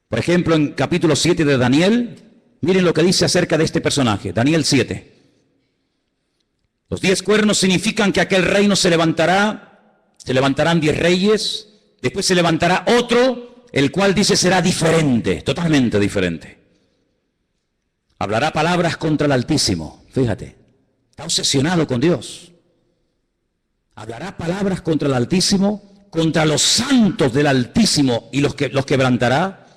Por ejemplo, en capítulo 7 de Daniel, miren lo que dice acerca de este personaje. Daniel 7. Los 10 cuernos significan que aquel reino se levantarán 10 reyes. Después se levantará otro, el cual dice será diferente, totalmente diferente. Hablará palabras contra el Altísimo. Fíjate, está obsesionado con Dios. Hablará palabras contra el Altísimo, contra los santos del Altísimo y los quebrantará.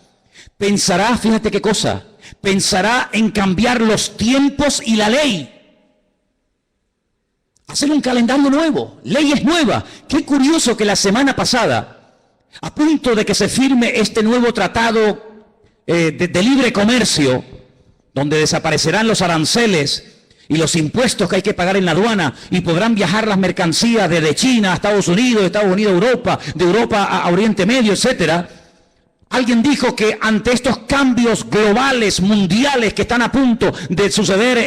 Pensará, fíjate qué cosa, pensará en cambiar los tiempos y la ley. Hacer un calendario nuevo, leyes nuevas. Qué curioso que la semana pasada, a punto de que se firme este nuevo tratado de libre comercio, donde desaparecerán los aranceles y los impuestos que hay que pagar en la aduana, y podrán viajar las mercancías desde China a Estados Unidos, de Estados Unidos a Europa, de Europa a Oriente Medio, etcétera. Alguien dijo que ante estos cambios globales, mundiales, que están a punto de suceder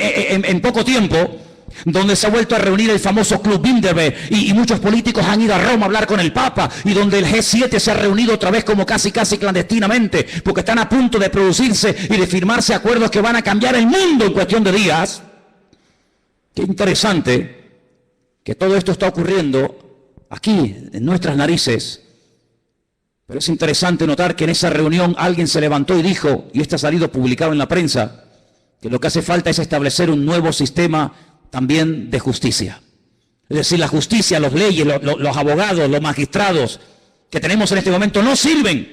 en poco tiempo, donde se ha vuelto a reunir el famoso Club Bilderberg y muchos políticos han ido a Roma a hablar con el Papa, y donde el G7 se ha reunido otra vez como casi clandestinamente, porque están a punto de producirse y de firmarse acuerdos que van a cambiar el mundo en cuestión de días. Qué interesante que todo esto está ocurriendo aquí, en nuestras narices. Pero es interesante notar que en esa reunión alguien se levantó y dijo, y esto ha salido publicado en la prensa, que lo que hace falta es establecer un nuevo sistema también de justicia. Es decir, la justicia, los leyes, los abogados, los magistrados que tenemos en este momento no sirven,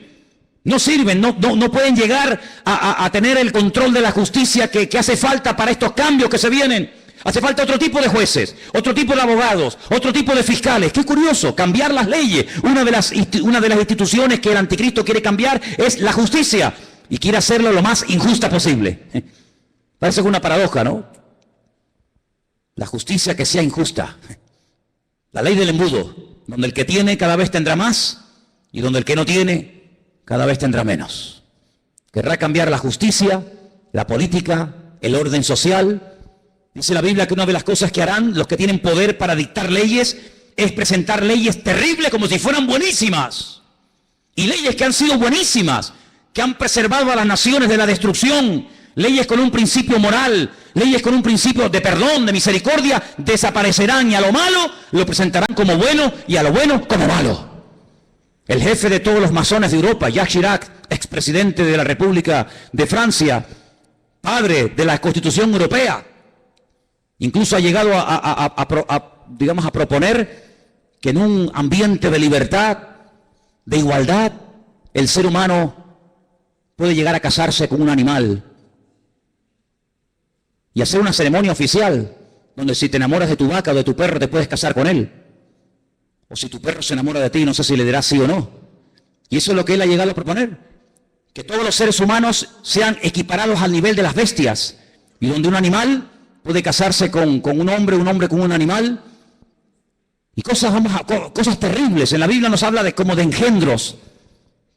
no pueden llegar a tener el control de la justicia que hace falta para estos cambios que se vienen. Hace falta otro tipo de jueces, otro tipo de abogados, otro tipo de fiscales. Qué curioso, cambiar las leyes. Una de las instituciones que el anticristo quiere cambiar es la justicia, y quiere hacerlo lo más injusta posible. Parece una paradoja, ¿no? La justicia que sea injusta. La ley del embudo, donde el que tiene cada vez tendrá más, y donde el que no tiene cada vez tendrá menos. Querrá cambiar la justicia, la política, el orden social. Dice la Biblia que una de las cosas que harán los que tienen poder para dictar leyes es presentar leyes terribles como si fueran buenísimas. Y leyes que han sido buenísimas, que han preservado a las naciones de la destrucción. Leyes con un principio moral, leyes con un principio de perdón, de misericordia, desaparecerán, y a lo malo lo presentarán como bueno y a lo bueno como malo. El jefe de todos los masones de Europa, Jacques Chirac, expresidente de la República de Francia, padre de la Constitución Europea, incluso ha llegado a proponer que en un ambiente de libertad, de igualdad, el ser humano puede llegar a casarse con un animal y hacer una ceremonia oficial donde si te enamoras de tu vaca o de tu perro te puedes casar con él. O si tu perro se enamora de ti, no sé si le dirás sí o no. Y eso es lo que él ha llegado a proponer. Que todos los seres humanos sean equiparados al nivel de las bestias. Y donde un animal puede casarse con un hombre con un animal. Y cosas terribles. En la Biblia nos habla como de engendros,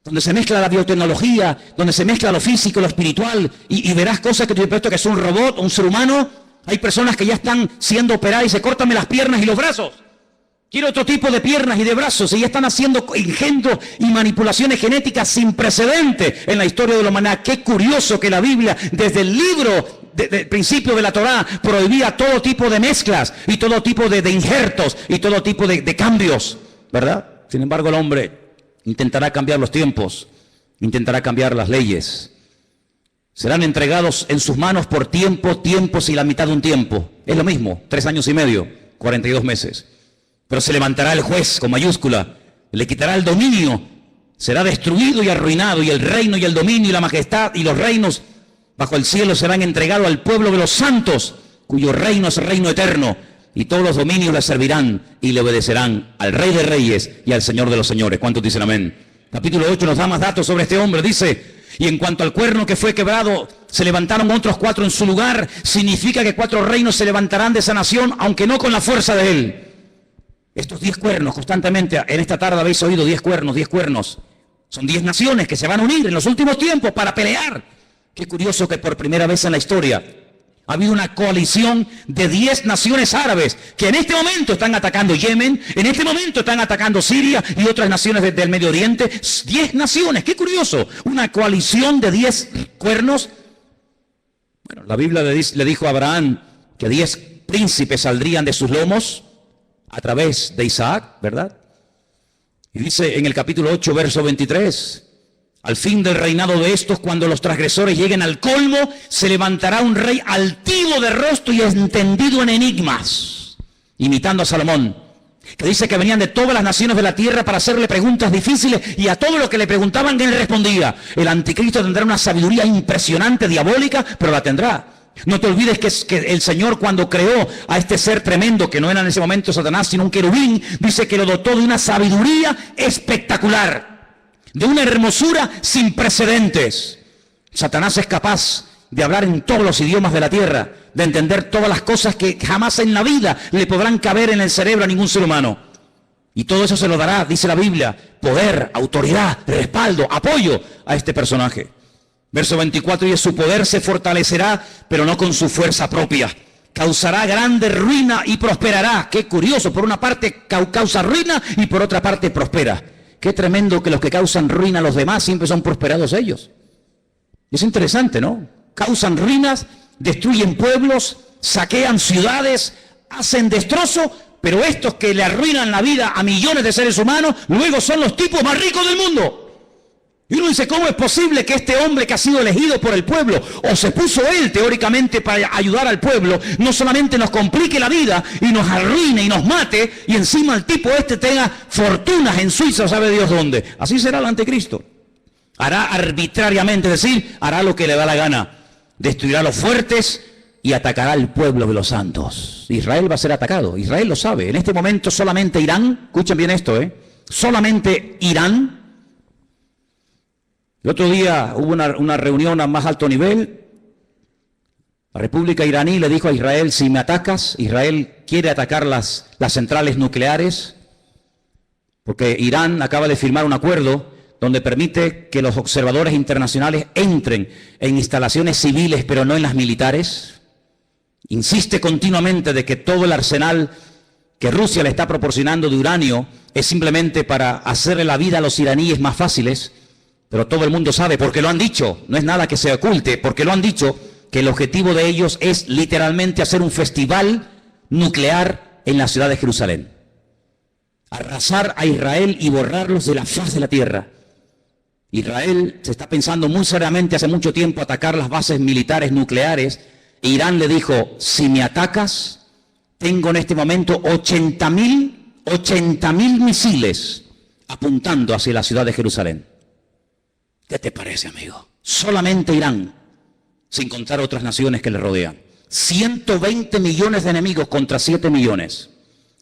donde se mezcla la biotecnología, donde se mezcla lo físico, lo espiritual, y verás cosas que tú piensas que es un robot, un ser humano. Hay personas que ya están siendo operadas y se córtame las piernas y los brazos. Quiero otro tipo de piernas y de brazos, y ya están haciendo engendros y manipulaciones genéticas sin precedentes en la historia de la humanidad. Qué curioso que la Biblia, desde el libro del principio de la Torá, prohibía todo tipo de mezclas y todo tipo de injertos y todo tipo de cambios, ¿verdad? Sin embargo, el hombre intentará cambiar los tiempos Intentará cambiar las leyes. Serán entregados en sus manos por tiempos y la mitad de un tiempo. Es lo mismo, 3 años y medio, 42 meses. Pero se levantará el juez con mayúscula, le quitará el dominio, será destruido y arruinado, y el reino y el dominio y la majestad y los reinos bajo el cielo serán entregados al pueblo de los santos, cuyo reino es reino eterno, y todos los dominios le servirán y le obedecerán al Rey de Reyes y al Señor de los Señores. ¿Cuántos dicen amén? Capítulo 8 nos da más datos sobre este hombre. Dice: y en cuanto al cuerno que fue quebrado, se levantaron otros 4 en su lugar. Significa que 4 reinos se levantarán de esa nación, aunque no con la fuerza de él. Estos 10 cuernos, constantemente en esta tarde habéis oído 10 cuernos, 10 cuernos. Son 10 naciones que se van a unir en los últimos tiempos para pelear. Qué curioso que por primera vez en la historia ha habido una coalición de 10 naciones árabes que en este momento están atacando Yemen, en este momento están atacando Siria y otras naciones del Medio Oriente. 10 naciones, qué curioso. Una coalición de 10 cuernos. Bueno, la Biblia le dijo a Abraham que 10 príncipes saldrían de sus lomos a través de Isaac, ¿verdad? Y dice en el capítulo 8, verso 23... al fin del reinado de estos, cuando los transgresores lleguen al colmo, se levantará un rey altivo de rostro y entendido en enigmas, imitando a Salomón, que dice que venían de todas las naciones de la tierra para hacerle preguntas difíciles, y a todo lo que le preguntaban él respondía. El anticristo tendrá una sabiduría impresionante, diabólica, pero la tendrá. No te olvides que el Señor, cuando creó a este ser tremendo, que no era en ese momento Satanás, sino un querubín, dice que lo dotó de una sabiduría espectacular, de una hermosura sin precedentes. Satanás es capaz de hablar en todos los idiomas de la tierra, de entender todas las cosas que jamás en la vida le podrán caber en el cerebro a ningún ser humano. Y todo eso se lo dará, dice la Biblia, poder, autoridad, respaldo, apoyo a este personaje. Verso 24, y su poder se fortalecerá, pero no con su fuerza propia. Causará grande ruina y prosperará. Qué curioso, por una parte causa ruina y por otra parte prospera. Qué tremendo que los que causan ruina a los demás siempre son prosperados ellos. Es interesante, ¿no? Causan ruinas, destruyen pueblos, saquean ciudades, hacen destrozo, pero estos que le arruinan la vida a millones de seres humanos, luego son los tipos más ricos del mundo. Y uno dice, ¿cómo es posible que este hombre que ha sido elegido por el pueblo, o se puso él teóricamente para ayudar al pueblo, no solamente nos complique la vida y nos arruine y nos mate, y encima el tipo este tenga fortunas en Suiza, sabe Dios dónde? Así será el anticristo. Hará arbitrariamente, es decir, hará lo que le da la gana. Destruirá a los fuertes y atacará al pueblo de los santos. Israel va a ser atacado, Israel lo sabe. En este momento solamente Irán, escuchen bien esto, solamente Irán. El otro día hubo una reunión a más alto nivel. La República iraní le dijo a Israel, si me atacas, Israel quiere atacar las centrales nucleares, porque Irán acaba de firmar un acuerdo donde permite que los observadores internacionales entren en instalaciones civiles, pero no en las militares. Insiste continuamente de que todo el arsenal que Rusia le está proporcionando de uranio es simplemente para hacerle la vida a los iraníes más fáciles. Pero todo el mundo sabe, porque lo han dicho, no es nada que se oculte, porque lo han dicho, que el objetivo de ellos es literalmente hacer un festival nuclear en la ciudad de Jerusalén. Arrasar a Israel y borrarlos de la faz de la tierra. Israel se está pensando muy seriamente hace mucho tiempo atacar las bases militares nucleares. Irán le dijo, si me atacas, tengo en este momento 80.000 misiles apuntando hacia la ciudad de Jerusalén. ¿Qué te parece, amigo? Solamente Irán, sin contar otras naciones que le rodean. 120 millones de enemigos contra 7 millones.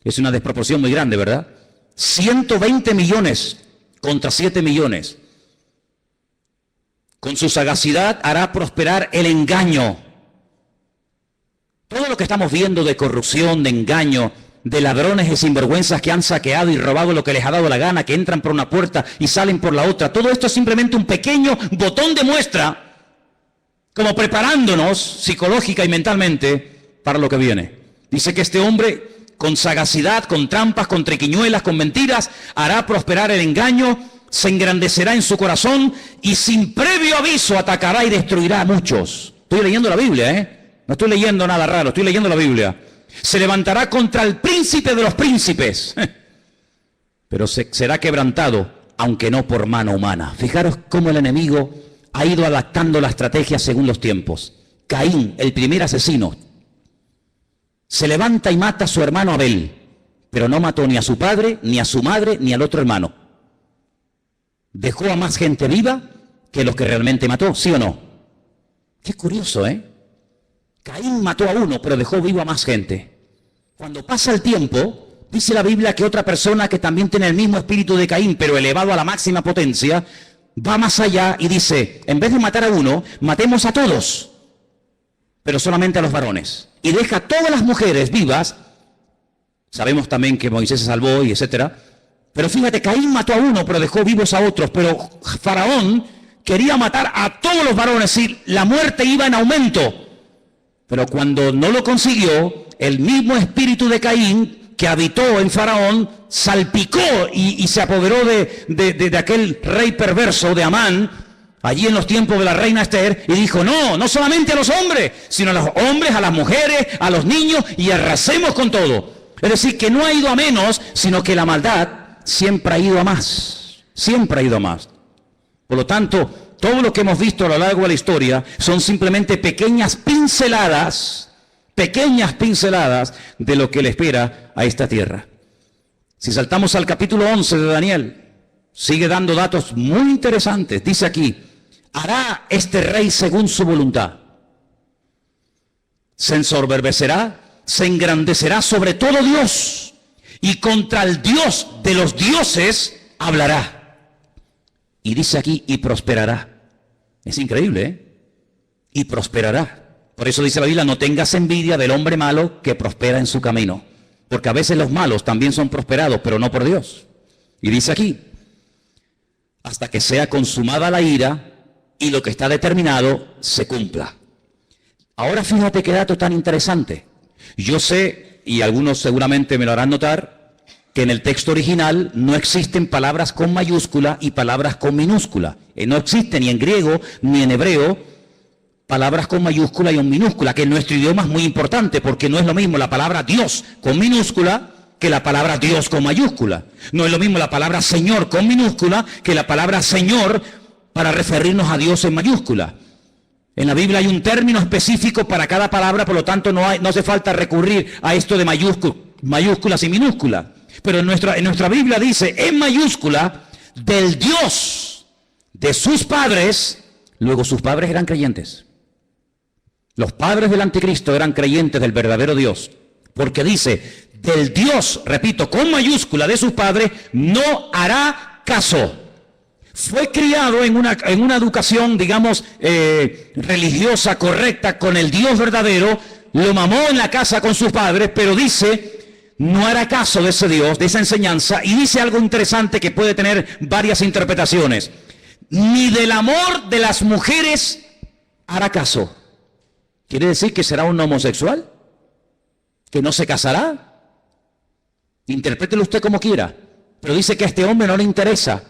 Es una desproporción muy grande, ¿verdad? 120 millones contra 7 millones. Con su sagacidad hará prosperar el engaño. Todo lo que estamos viendo de corrupción, de engaño, de ladrones y sinvergüenzas que han saqueado y robado lo que les ha dado la gana, que entran por una puerta y salen por la otra. Todo esto es simplemente un pequeño botón de muestra, como preparándonos psicológica y mentalmente para lo que viene. Dice que este hombre, con sagacidad, con trampas, con triquiñuelas, con mentiras, hará prosperar el engaño, se engrandecerá en su corazón y sin previo aviso atacará y destruirá a muchos. Estoy leyendo la Biblia, no estoy leyendo nada raro, estoy leyendo la Biblia. Se levantará contra el príncipe de los príncipes, pero será quebrantado aunque no por mano humana. Fijaros cómo el enemigo ha ido adaptando la estrategia según los tiempos. Caín, el primer asesino, se levanta y mata a su hermano Abel, pero no mató ni a su padre, ni a su madre, ni al otro hermano. Dejó a más gente viva que los que realmente mató, ¿sí o no? Qué curioso, ¿eh? Caín mató a uno, pero dejó vivo a más gente. Cuando pasa el tiempo, dice la Biblia que otra persona que también tiene el mismo espíritu de Caín, pero elevado a la máxima potencia, va más allá y dice, en vez de matar a uno, matemos a todos, pero solamente a los varones. Y deja a todas las mujeres vivas. Sabemos también que Moisés se salvó y etcétera. Pero fíjate, Caín mató a uno, pero dejó vivos a otros. Pero Faraón quería matar a todos los varones y la muerte iba en aumento. Pero cuando no lo consiguió, el mismo espíritu de Caín que habitó en Faraón salpicó y se apoderó de aquel rey perverso de Amán, allí en los tiempos de la reina Esther, y dijo, no solamente a los hombres, sino a los hombres, a las mujeres, a los niños, y arrasemos con todo. Es decir, que no ha ido a menos, sino que la maldad siempre ha ido a más. Siempre ha ido a más. Por lo tanto, todo lo que hemos visto a lo largo de la historia son simplemente pequeñas pinceladas de lo que le espera a esta tierra. Si saltamos al capítulo 11 de Daniel, sigue dando datos muy interesantes. Dice aquí, hará este rey según su voluntad. Se ensoberbecerá, se engrandecerá sobre todo Dios, y contra el Dios de los dioses hablará. Y dice aquí, y prosperará. Es increíble, ¿eh? Y prosperará. Por eso dice la Biblia, no tengas envidia del hombre malo que prospera en su camino. Porque a veces los malos también son prosperados, pero no por Dios. Y dice aquí, hasta que sea consumada la ira y lo que está determinado se cumpla. Ahora fíjate qué dato tan interesante. Yo sé, y algunos seguramente me lo harán notar, que en el texto original no existen palabras con mayúscula y palabras con minúscula. No existe ni en griego ni en hebreo palabras con mayúscula y con minúscula, que en nuestro idioma es muy importante, porque no es lo mismo la palabra Dios con minúscula que la palabra Dios con mayúscula. No es lo mismo la palabra Señor con minúscula que la palabra Señor para referirnos a Dios en mayúscula. En la Biblia hay un término específico para cada palabra, por lo tanto no hace falta recurrir a esto de mayúsculas y minúsculas. Pero en nuestra Biblia dice en mayúscula, del Dios de sus padres. Luego sus padres eran creyentes. Los padres del anticristo eran creyentes del verdadero Dios, porque dice, del Dios, repito, con mayúscula de sus padres, no hará caso. Fue criado en una educación, digamos, religiosa, correcta, con el Dios verdadero, lo mamó en la casa con sus padres, pero dice, no hará caso de ese Dios, de esa enseñanza, y dice algo interesante que puede tener varias interpretaciones. Ni del amor de las mujeres hará caso. ¿Quiere decir que será un homosexual? ¿Que no se casará? Interprételo usted como quiera, pero dice que a este hombre no le interesa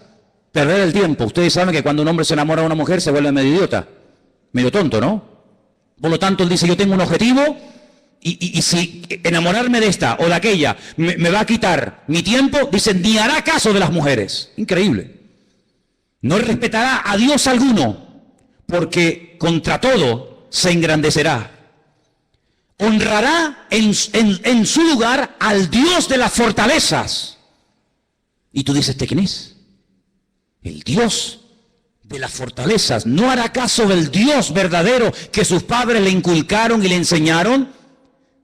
perder el tiempo. Ustedes saben que cuando un hombre se enamora de una mujer se vuelve medio idiota, medio tonto, ¿no? Por lo tanto, él dice, yo tengo un objetivo y si enamorarme de esta o de aquella me va a quitar mi tiempo, dice, ni hará caso de las mujeres. Increíble. No respetará a Dios alguno, porque contra todo se engrandecerá. Honrará en su lugar al Dios de las fortalezas. Y tú dices, ¿de quién es? El Dios de las fortalezas. ¿No hará caso del Dios verdadero que sus padres le inculcaron y le enseñaron?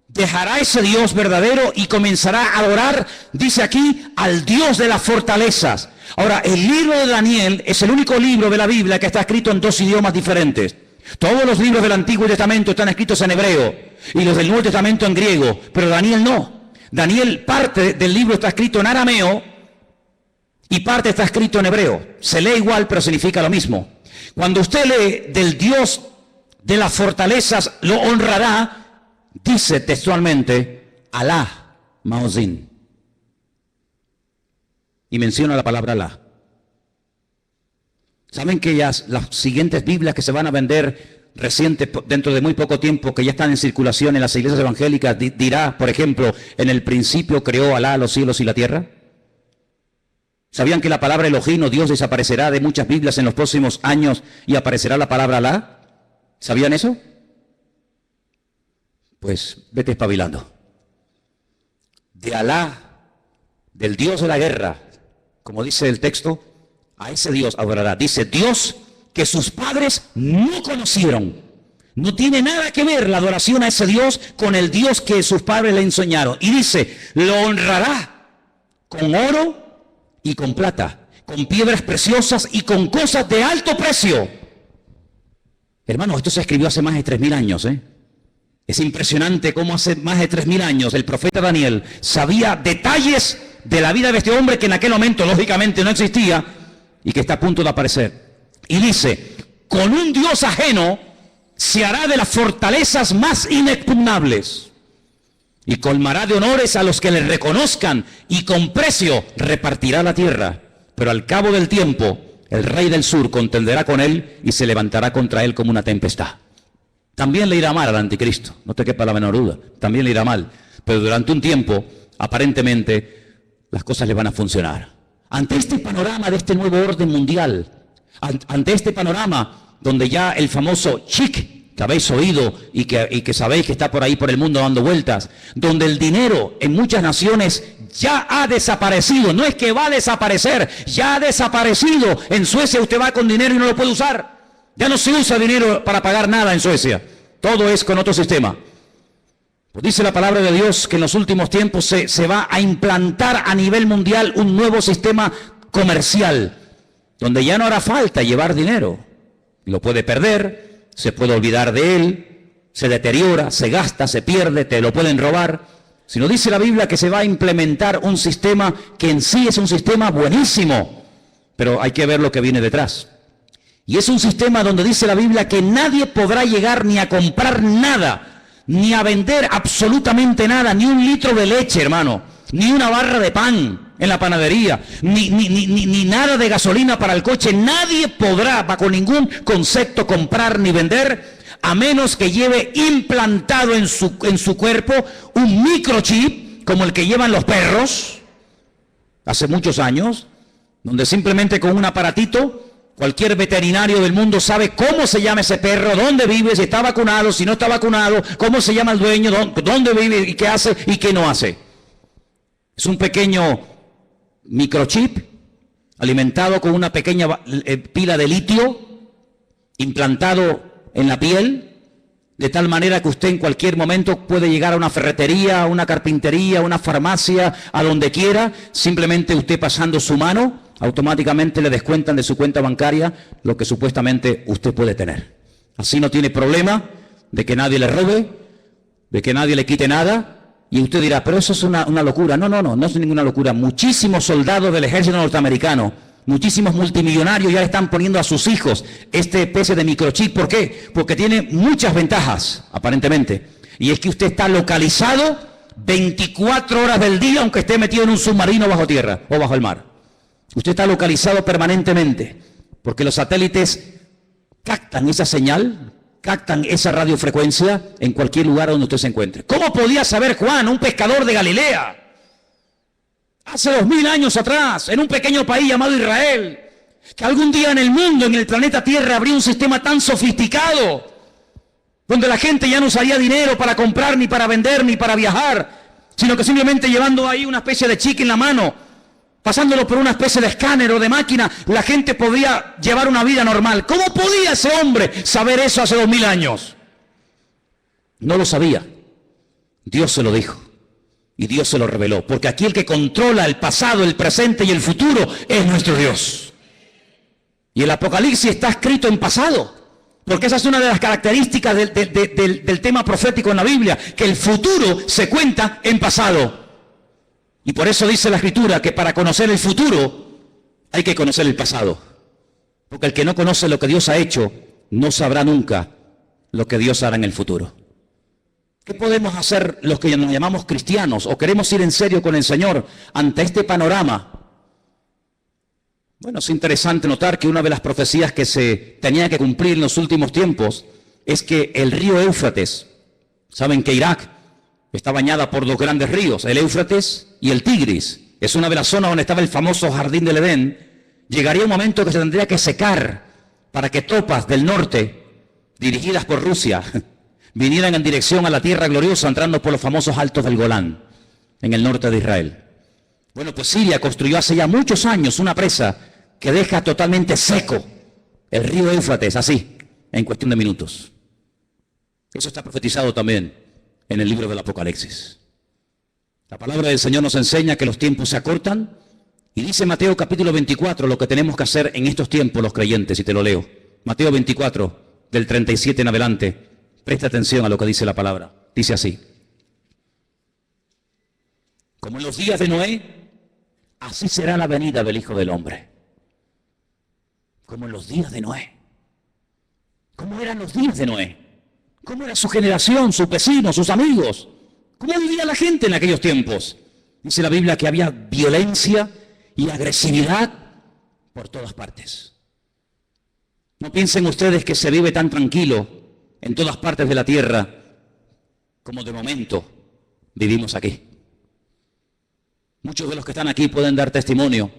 Dejará ese Dios verdadero y comenzará a adorar, dice aquí, al Dios de las fortalezas. Ahora, el libro de Daniel es el único libro de la Biblia que está escrito en dos idiomas diferentes. Todos los libros del Antiguo Testamento están escritos en hebreo y los del Nuevo Testamento en griego, pero Daniel no. Daniel, parte del libro está escrito en arameo y parte está escrito en hebreo. Se lee igual, pero significa lo mismo. Cuando usted lee del Dios de las fortalezas lo honrará, dice textualmente Alá Maozín. Y menciona la palabra Alá. ¿Saben que las siguientes Biblias que se van a vender dentro de muy poco tiempo, que ya están en circulación en las iglesias evangélicas, dirá, por ejemplo, en el principio creó Alá los cielos y la tierra? ¿Sabían que la palabra Elohim o Dios desaparecerá de muchas Biblias en los próximos años y aparecerá la palabra Alá? ¿Sabían eso? Pues vete espabilando. De Alá, del Dios de la guerra, como dice el texto, a ese Dios adorará. Dice Dios que sus padres no conocieron. No tiene nada que ver la adoración a ese Dios con el Dios que sus padres le enseñaron. Y dice, lo honrará con oro y con plata, con piedras preciosas y con cosas de alto precio. Hermanos, esto se escribió hace más de 3000 años, ¿eh? Es impresionante cómo hace más de 3000 años el profeta Daniel sabía detalles de la vida de este hombre que en aquel momento lógicamente no existía y que está a punto de aparecer. Y dice, con un Dios ajeno se hará de las fortalezas más inexpugnables y colmará de honores a los que le reconozcan y con precio repartirá la tierra. Pero al cabo del tiempo, el rey del sur contenderá con él y se levantará contra él como una tempestad. También le irá mal al anticristo, no te quepa la menor duda, también le irá mal. Pero durante un tiempo, aparentemente, las cosas le van a funcionar. Ante este panorama de este nuevo orden mundial, ante este panorama donde ya el famoso chic que habéis oído y que sabéis que está por ahí por el mundo dando vueltas, donde el dinero en muchas naciones ya ha desaparecido, no es que va a desaparecer, ya ha desaparecido. En Suecia usted va con dinero y no lo puede usar, ya no se usa dinero para pagar nada en Suecia, todo es con otro sistema. Pues dice la palabra de Dios que en los últimos tiempos se va a implantar a nivel mundial un nuevo sistema comercial, donde ya no hará falta llevar dinero, lo puede perder, se puede olvidar de él, se deteriora, se gasta, se pierde, te lo pueden robar. Sino dice la Biblia que se va a implementar un sistema que en sí es un sistema buenísimo, pero hay que ver lo que viene detrás. Y es un sistema donde dice la Biblia que nadie podrá llegar ni a comprar nada, ni a vender absolutamente nada, ni un litro de leche, hermano, ni una barra de pan en la panadería, ni nada de gasolina para el coche. Nadie podrá, bajo ningún concepto, comprar ni vender, a menos que lleve implantado en su cuerpo un microchip, como el que llevan los perros, hace muchos años, donde simplemente con un aparatito, cualquier veterinario del mundo sabe cómo se llama ese perro, dónde vive, si está vacunado, si no está vacunado, cómo se llama el dueño, dónde vive y qué hace y qué no hace. Es un pequeño microchip alimentado con una pequeña pila de litio implantado en la piel, de tal manera que usted en cualquier momento puede llegar a una ferretería, a una carpintería, a una farmacia, a donde quiera, simplemente usted pasando su mano, automáticamente le descuentan de su cuenta bancaria lo que supuestamente usted puede tener. Así no tiene problema de que nadie le robe, de que nadie le quite nada. Y usted dirá, pero eso es una locura. No es ninguna locura. Muchísimos soldados del ejército norteamericano, muchísimos multimillonarios ya le están poniendo a sus hijos este especie de microchip. ¿Por qué? Porque tiene muchas ventajas, aparentemente. Y es que usted está localizado 24 horas del día, aunque esté metido en un submarino bajo tierra o bajo el mar. Usted está localizado permanentemente, porque los satélites captan esa señal, captan esa radiofrecuencia en cualquier lugar donde usted se encuentre. ¿Cómo podía saber Juan, un pescador de Galilea, hace 2000 años atrás, en un pequeño país llamado Israel, que algún día en el mundo, en el planeta Tierra, habría un sistema tan sofisticado, donde la gente ya no usaría dinero para comprar, ni para vender, ni para viajar, sino que simplemente llevando ahí una especie de chique en la mano, pasándolo por una especie de escáner o de máquina, la gente podía llevar una vida normal? ¿Cómo podía ese hombre saber eso hace 2000 años? No lo sabía. Dios se lo dijo. Y Dios se lo reveló. Porque aquí el que controla el pasado, el presente y el futuro es nuestro Dios. Y el Apocalipsis está escrito en pasado. Porque esa es una de las características del tema profético en la Biblia. Que el futuro se cuenta en pasado. Y por eso dice la Escritura que para conocer el futuro hay que conocer el pasado. Porque el que no conoce lo que Dios ha hecho, no sabrá nunca lo que Dios hará en el futuro. ¿Qué podemos hacer los que nos llamamos cristianos o queremos ir en serio con el Señor ante este panorama? Bueno, es interesante notar que una de las profecías que se tenía que cumplir en los últimos tiempos es que el río Éufrates, saben que Irak está bañada por dos grandes ríos, el Éufrates y el Tigris. Es una de las zonas donde estaba el famoso Jardín del Edén. Llegaría un momento que se tendría que secar para que tropas del norte, dirigidas por Rusia, vinieran en dirección a la tierra gloriosa, entrando por los famosos Altos del Golán, en el norte de Israel. Bueno, pues Siria construyó hace ya muchos años una presa que deja totalmente seco el río Éufrates, así, en cuestión de minutos. Eso está profetizado también en el libro del Apocalipsis. La palabra del Señor nos enseña que los tiempos se acortan y dice Mateo capítulo 24 lo que tenemos que hacer en estos tiempos los creyentes, y te lo leo. Mateo 24, del 37 en adelante. Presta atención a lo que dice la palabra. Dice así: como en los días de Noé, así será la venida del Hijo del Hombre. Como en los días de Noé. ¿Cómo eran los días de Noé? ¿Cómo era su generación, sus vecinos, sus amigos? ¿Cómo vivía la gente en aquellos tiempos? Dice la Biblia que había violencia y agresividad por todas partes. No piensen ustedes que se vive tan tranquilo en todas partes de la tierra como de momento vivimos aquí. Muchos de los que están aquí pueden dar testimonio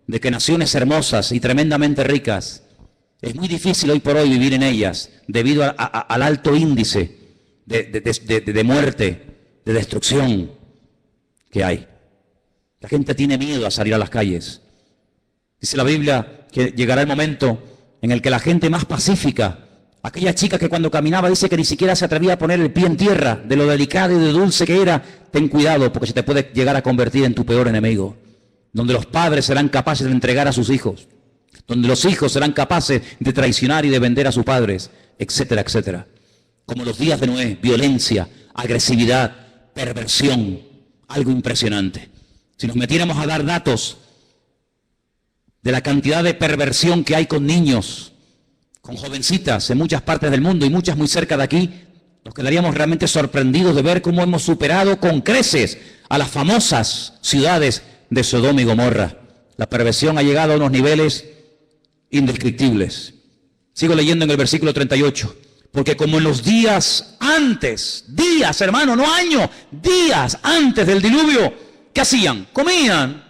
de que naciones hermosas y tremendamente ricas, es muy difícil hoy por hoy vivir en ellas debido al alto índice de muerte, de destrucción que hay. La gente tiene miedo a salir a las calles. Dice la Biblia que llegará el momento en el que la gente más pacífica, aquella chica que cuando caminaba dice que ni siquiera se atrevía a poner el pie en tierra, de lo delicado y de dulce que era, ten cuidado porque se te puede llegar a convertir en tu peor enemigo. Donde los padres serán capaces de entregar a sus hijos, donde los hijos serán capaces de traicionar y de vender a sus padres, etcétera, etcétera. Como los días de Noé, violencia, agresividad, perversión, algo impresionante. Si nos metiéramos a dar datos de la cantidad de perversión que hay con niños, con jovencitas en muchas partes del mundo y muchas muy cerca de aquí, nos quedaríamos realmente sorprendidos de ver cómo hemos superado con creces a las famosas ciudades de Sodoma y Gomorra. La perversión ha llegado a unos niveles indescriptibles. Sigo leyendo en el versículo 38. Porque como en los días antes, días hermano, no años, días antes del diluvio, ¿qué hacían? Comían,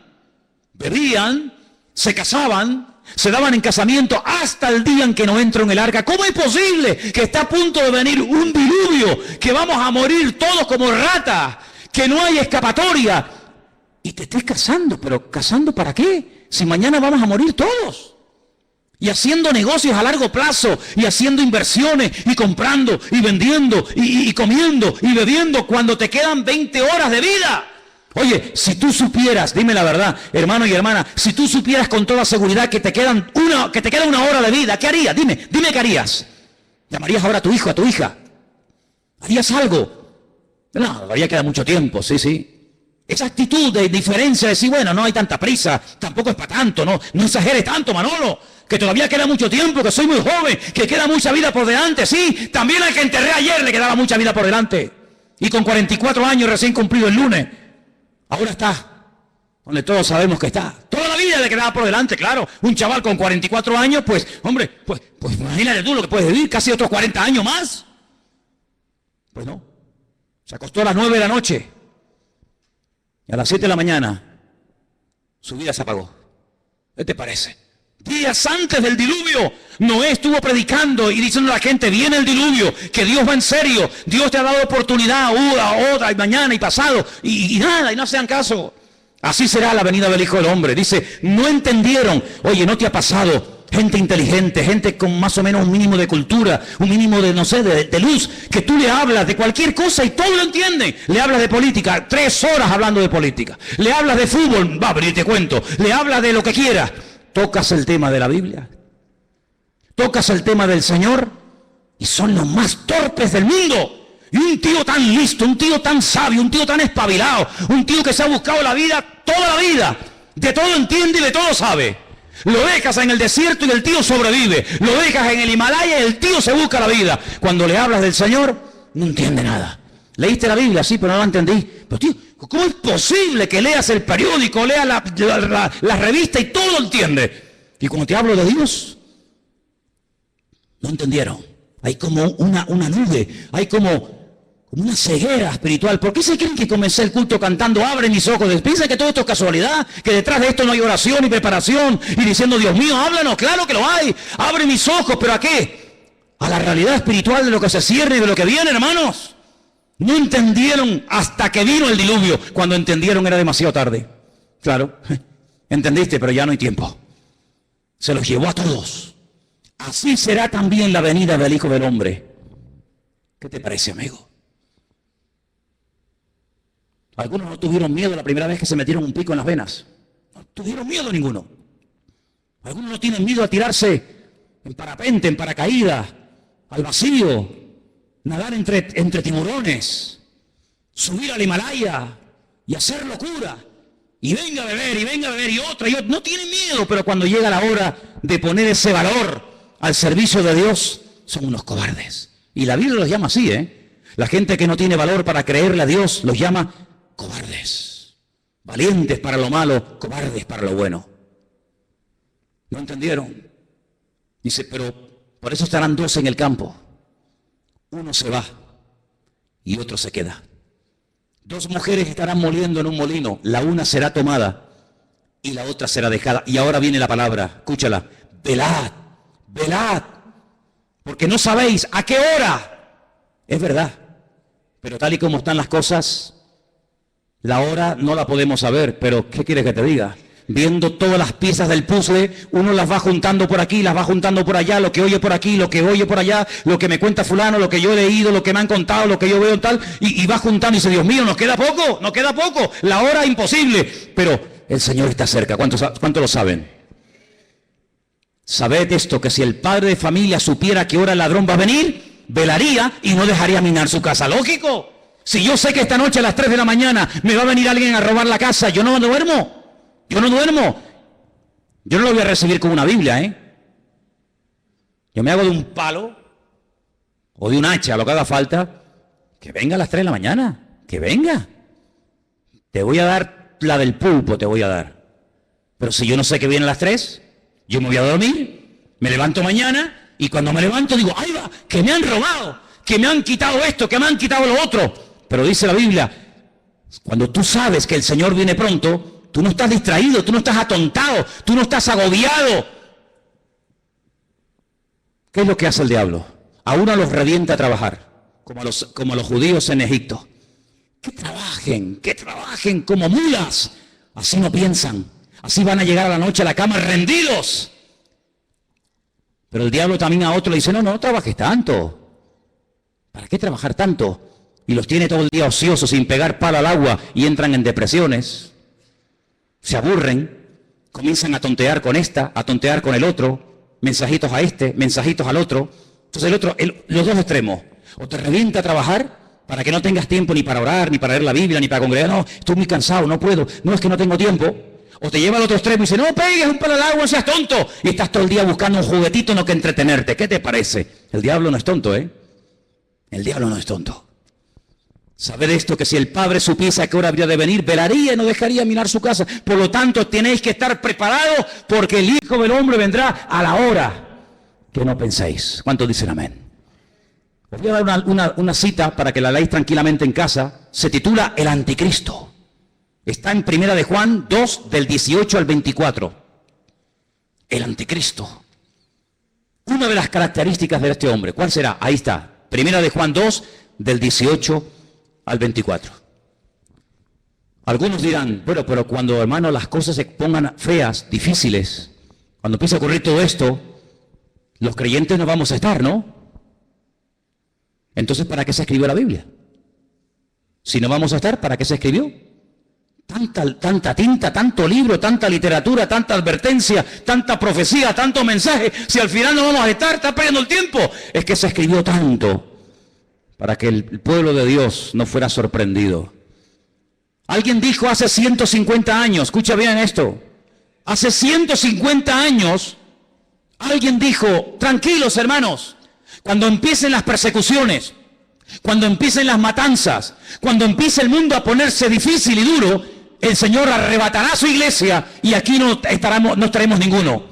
bebían, se casaban, se daban en casamiento hasta el día en que no entró en el arca. ¿Cómo es posible que está a punto de venir un diluvio, que vamos a morir todos como ratas, que no hay escapatoria? Y te estés casando, pero ¿casando para qué? Si mañana vamos a morir todos. Y haciendo negocios a largo plazo, y haciendo inversiones, y comprando, y vendiendo, y comiendo, y bebiendo, cuando te quedan 20 horas de vida. Oye, si tú supieras, dime la verdad, hermano y hermana, si tú supieras con toda seguridad que te queda una hora de vida, ¿qué harías? Dime qué harías. ¿Llamarías ahora a tu hijo, a tu hija? ¿Harías algo? No, todavía queda mucho tiempo, sí. Esa actitud de diferencia, de decir, bueno, no hay tanta prisa, tampoco es para tanto, no exageres tanto, Manolo, que todavía queda mucho tiempo, que soy muy joven, que queda mucha vida por delante, sí, también al que enterré ayer le quedaba mucha vida por delante, y con 44 años recién cumplido el lunes, ahora está, donde todos sabemos que está, toda la vida le quedaba por delante, claro, un chaval con 44 años, pues, hombre, pues imagínate tú lo que puedes vivir, casi otros 40 años más, pues no, se acostó a las 9 de la noche, y a las 7 de la mañana, su vida se apagó. ¿Qué te parece? Días antes del diluvio, Noé estuvo predicando y diciendo a la gente, viene el diluvio, que Dios va en serio, Dios te ha dado oportunidad, otra, y mañana, y pasado, y nada, y no hacían caso. Así será la venida del Hijo del Hombre. Dice, no entendieron. Oye, ¿no te ha pasado? Gente inteligente, gente con más o menos un mínimo de cultura, un mínimo de, no sé, de luz, que tú le hablas de cualquier cosa y todo lo entienden. Le hablas de política, 3 horas hablando de política. Le hablas de fútbol, va a abrir, te cuento. Le hablas de lo que quieras. Tocas el tema de la Biblia, tocas el tema del Señor y son los más torpes del mundo. Y un tío tan listo, un tío tan sabio, un tío tan espabilado, un tío que se ha buscado la vida, toda la vida, de todo entiende y de todo sabe. Lo dejas en el desierto y el tío sobrevive. Lo dejas en el Himalaya y el tío se busca la vida. Cuando le hablas del Señor, no entiende nada. Leíste la Biblia, sí, pero no la entendí. Pero tío, ¿cómo es posible que leas el periódico, leas la revista y todo lo entiende? Y cuando te hablo de Dios, no entendieron. Hay como una nube, hay como una ceguera espiritual. ¿Por qué se creen que comencé el culto cantando abre mis ojos? ¿Piensan que todo esto es casualidad? ¿Que detrás de esto no hay oración y preparación? Y diciendo, Dios mío, háblanos. Claro que lo hay. Abre mis ojos. ¿Pero a qué? A la realidad espiritual de lo que se cierne y de lo que viene, hermanos. No entendieron hasta que vino el diluvio. Cuando entendieron era demasiado tarde. Claro, entendiste, pero ya no hay tiempo. Se los llevó a todos. Así será también la venida del Hijo del Hombre. ¿Qué te parece, amigo? Algunos no tuvieron miedo la primera vez que se metieron un pico en las venas. No tuvieron miedo ninguno. Algunos no tienen miedo a tirarse en parapente, en paracaídas, al vacío, nadar entre tiburones, subir al Himalaya y hacer locura. Y venga a beber, y otra. No tienen miedo, pero cuando llega la hora de poner ese valor al servicio de Dios, son unos cobardes. Y la Biblia los llama así, ¿eh? La gente que no tiene valor para creerle a Dios los llama cobardes. Valientes para lo malo, cobardes para lo bueno. ¿No entendieron? Dice, pero por eso estarán dos en el campo. Uno se va y otro se queda. Dos mujeres estarán moliendo en un molino. La una será tomada y la otra será dejada. Y ahora viene la palabra, escúchala. Velad, velad, porque no sabéis a qué hora. Es verdad, pero tal y como están las cosas, la hora no la podemos saber. Pero ¿qué quieres que te diga? Viendo todas las piezas del puzzle, uno las va juntando por aquí, las va juntando por allá, lo que oye por aquí, lo que oye por allá, lo que me cuenta fulano, lo que yo he leído, lo que me han contado, lo que yo veo tal, y va juntando y dice, Dios mío, nos queda poco, la hora imposible, pero el Señor está cerca. ¿Cuántos lo saben? Sabed esto, que si el padre de familia supiera que hora el ladrón va a venir, velaría y no dejaría minar su casa. Lógico. Si yo sé que esta noche a las 3 de la mañana me va a venir alguien a robar la casa, yo no duermo. Yo no lo voy a recibir con una Biblia, ¿eh? Yo me hago de un palo o de un hacha, lo que haga falta. Que venga a las 3 de la mañana, que venga. Te voy a dar la del pulpo, te voy a dar. Pero si yo no sé que viene a las 3, yo me voy a dormir, me levanto mañana y cuando me levanto digo, ¡ay va! Que me han robado, que me han quitado esto, que me han quitado lo otro. Pero dice la Biblia, cuando tú sabes que el Señor viene pronto, tú no estás distraído, tú no estás atontado, tú no estás agobiado. ¿Qué es lo que hace el diablo? A uno los revienta a trabajar, como a los judíos en Egipto. Que trabajen como mulas. Así no piensan, así van a llegar a la noche a la cama rendidos. Pero el diablo también a otro le dice, no trabajes tanto. ¿Para qué trabajar tanto? Y los tiene todo el día ociosos, sin pegar palo al agua, y entran en depresiones. Se aburren, comienzan a tontear con esta, a tontear con el otro, mensajitos a este, mensajitos al otro. Entonces los dos extremos, o te revienta a trabajar para que no tengas tiempo ni para orar, ni para leer la Biblia, ni para congregar. No, estoy muy cansado, no puedo, no es que no tengo tiempo. O te lleva al otro extremo y dice, no pegues un palo al agua, no seas tonto. Y estás todo el día buscando un juguetito, no que entretenerte. ¿Qué te parece? El diablo no es tonto, ¿eh? El diablo no es tonto. Sabed esto, que si el padre supiese a qué hora habría de venir, velaría y no dejaría minar su casa. Por lo tanto, tenéis que estar preparados, porque el Hijo del Hombre vendrá a la hora que no penséis. ¿Cuántos dicen amén? Os voy a dar una cita para que la leáis tranquilamente en casa. Se titula El Anticristo. Está en 1 de Juan 2, del 18 al 24. El Anticristo. Una de las características de este hombre, ¿cuál será? Ahí está. 1 de Juan 2, del 18 al 24. Algunos dirán, bueno, pero cuando, hermano, las cosas se pongan feas, difíciles, cuando empiece a ocurrir todo esto, los creyentes no vamos a estar, ¿no? Entonces, ¿para qué se escribió la Biblia? Si no vamos a estar, ¿para qué se escribió? Tanta tinta, tanto libro, tanta literatura, tanta advertencia, tanta profecía, tanto mensaje. Si al final no vamos a estar, está perdiendo el tiempo. Es que se escribió tanto para que el pueblo de Dios no fuera sorprendido. Alguien dijo hace 150 años, escucha bien esto, hace 150 años, alguien dijo, tranquilos hermanos, cuando empiecen las persecuciones, cuando empiecen las matanzas, cuando empiece el mundo a ponerse difícil y duro, el Señor arrebatará su iglesia y aquí no estaremos ninguno.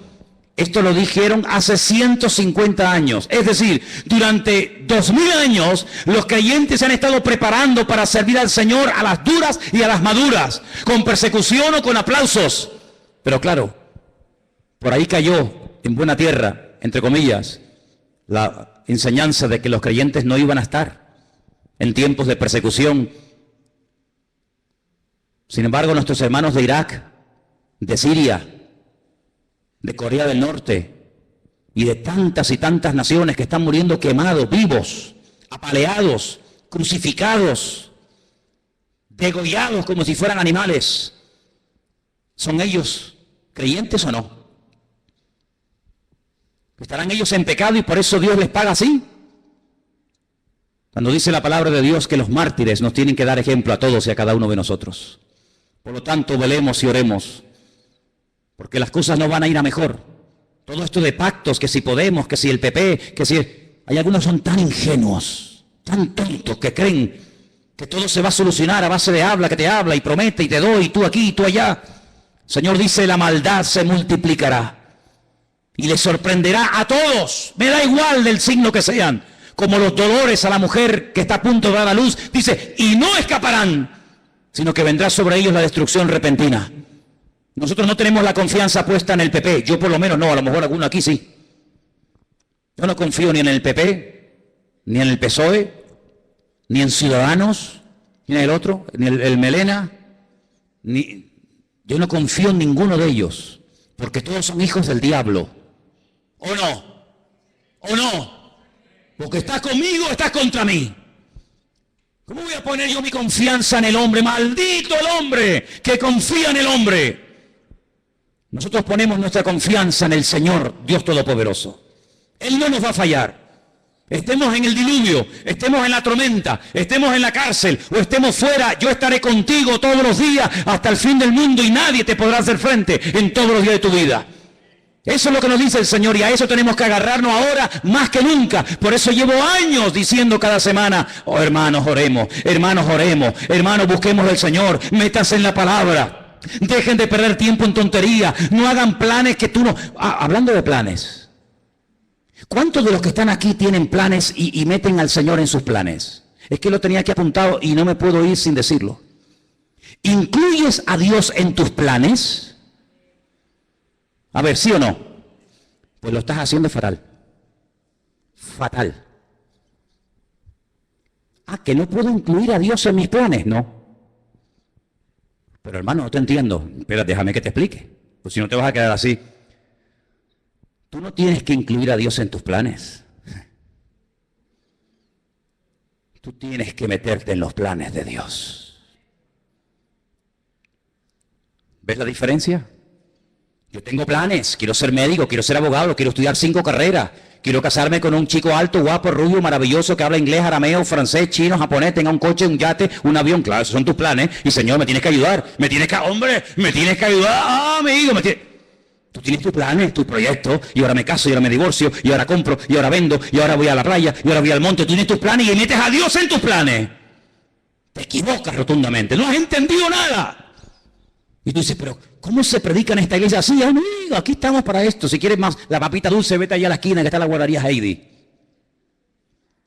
Esto lo dijeron hace 150 años. Es decir, durante 2000 años, los creyentes se han estado preparando para servir al Señor a las duras y a las maduras, con persecución o con aplausos. Pero claro, por ahí cayó en buena tierra, entre comillas, la enseñanza de que los creyentes no iban a estar en tiempos de persecución. Sin embargo, nuestros hermanos de Irak, de Siria, de Corea del Norte y de tantas y tantas naciones que están muriendo quemados, vivos, apaleados, crucificados, degollados como si fueran animales. ¿Son ellos creyentes o no? ¿Estarán ellos en pecado y por eso Dios les paga así? Cuando dice la palabra de Dios que los mártires nos tienen que dar ejemplo a todos y a cada uno de nosotros. Por lo tanto, velemos y oremos, porque las cosas no van a ir a mejor. Todo esto de pactos, que si Podemos, que si el PP, que si... Hay algunos son tan ingenuos, tan tontos, que creen que todo se va a solucionar a base de habla, que te habla y promete y te doy, y tú aquí y tú allá. El Señor dice, la maldad se multiplicará y les sorprenderá a todos. Me da igual del signo que sean, como los dolores a la mujer que está a punto de dar a luz. Dice, y no escaparán, sino que vendrá sobre ellos la destrucción repentina. Nosotros no tenemos la confianza puesta en el PP. Yo por lo menos no, a lo mejor alguno aquí sí. Yo no confío ni en el PP, ni en el PSOE, ni en Ciudadanos, ni en el otro, ni el Melena. Yo no confío en ninguno de ellos, porque todos son hijos del diablo. ¿O no? ¿O no? Porque estás conmigo o estás contra mí. ¿Cómo voy a poner yo mi confianza en el hombre? Maldito el hombre que confía en el hombre. Nosotros ponemos nuestra confianza en el Señor, Dios Todopoderoso. Él no nos va a fallar. Estemos en el diluvio, estemos en la tormenta, estemos en la cárcel o estemos fuera, yo estaré contigo todos los días hasta el fin del mundo y nadie te podrá hacer frente en todos los días de tu vida. Eso es lo que nos dice el Señor y a eso tenemos que agarrarnos ahora más que nunca. Por eso llevo años diciendo cada semana, oh hermanos oremos, hermanos busquemos al Señor, métanse en la palabra. Dejen de perder tiempo en tontería. No hagan planes que tú no... hablando de planes, ¿cuántos de los que están aquí tienen planes y meten al Señor en sus planes? Es que lo tenía aquí apuntado y no me puedo ir sin decirlo. ¿Incluyes a Dios en tus planes? A ver, ¿sí o no? Pues lo estás haciendo fatal. Fatal. ¿Que no puedo incluir a Dios en mis planes? No. Pero hermano, no te entiendo. Espera, déjame que te explique. Pues si no te vas a quedar así. Tú no tienes que incluir a Dios en tus planes. Tú tienes que meterte en los planes de Dios. ¿Ves la diferencia? Yo tengo planes. Quiero ser médico, quiero ser abogado, quiero estudiar 5 carreras. Quiero casarme con un chico alto, guapo, rubio, maravilloso, que habla inglés, arameo, francés, chino, japonés, tenga un coche, un yate, un avión. Claro, esos son tus planes. Y Señor, me tienes que ayudar. Me tienes que ayudar. Ah, amigo, Tú tienes tus planes, tus proyectos. Y ahora me caso, y ahora me divorcio, y ahora compro, y ahora vendo, y ahora voy a la playa, y ahora voy al monte. Tú tienes tus planes y metes a Dios en tus planes. Te equivocas rotundamente. No has entendido nada. Y tú dices, pero ¿cómo se predica en esta iglesia? Así, amigo, aquí estamos para esto. Si quieres más la papita dulce, vete allá a la esquina que está la guardería Heidi.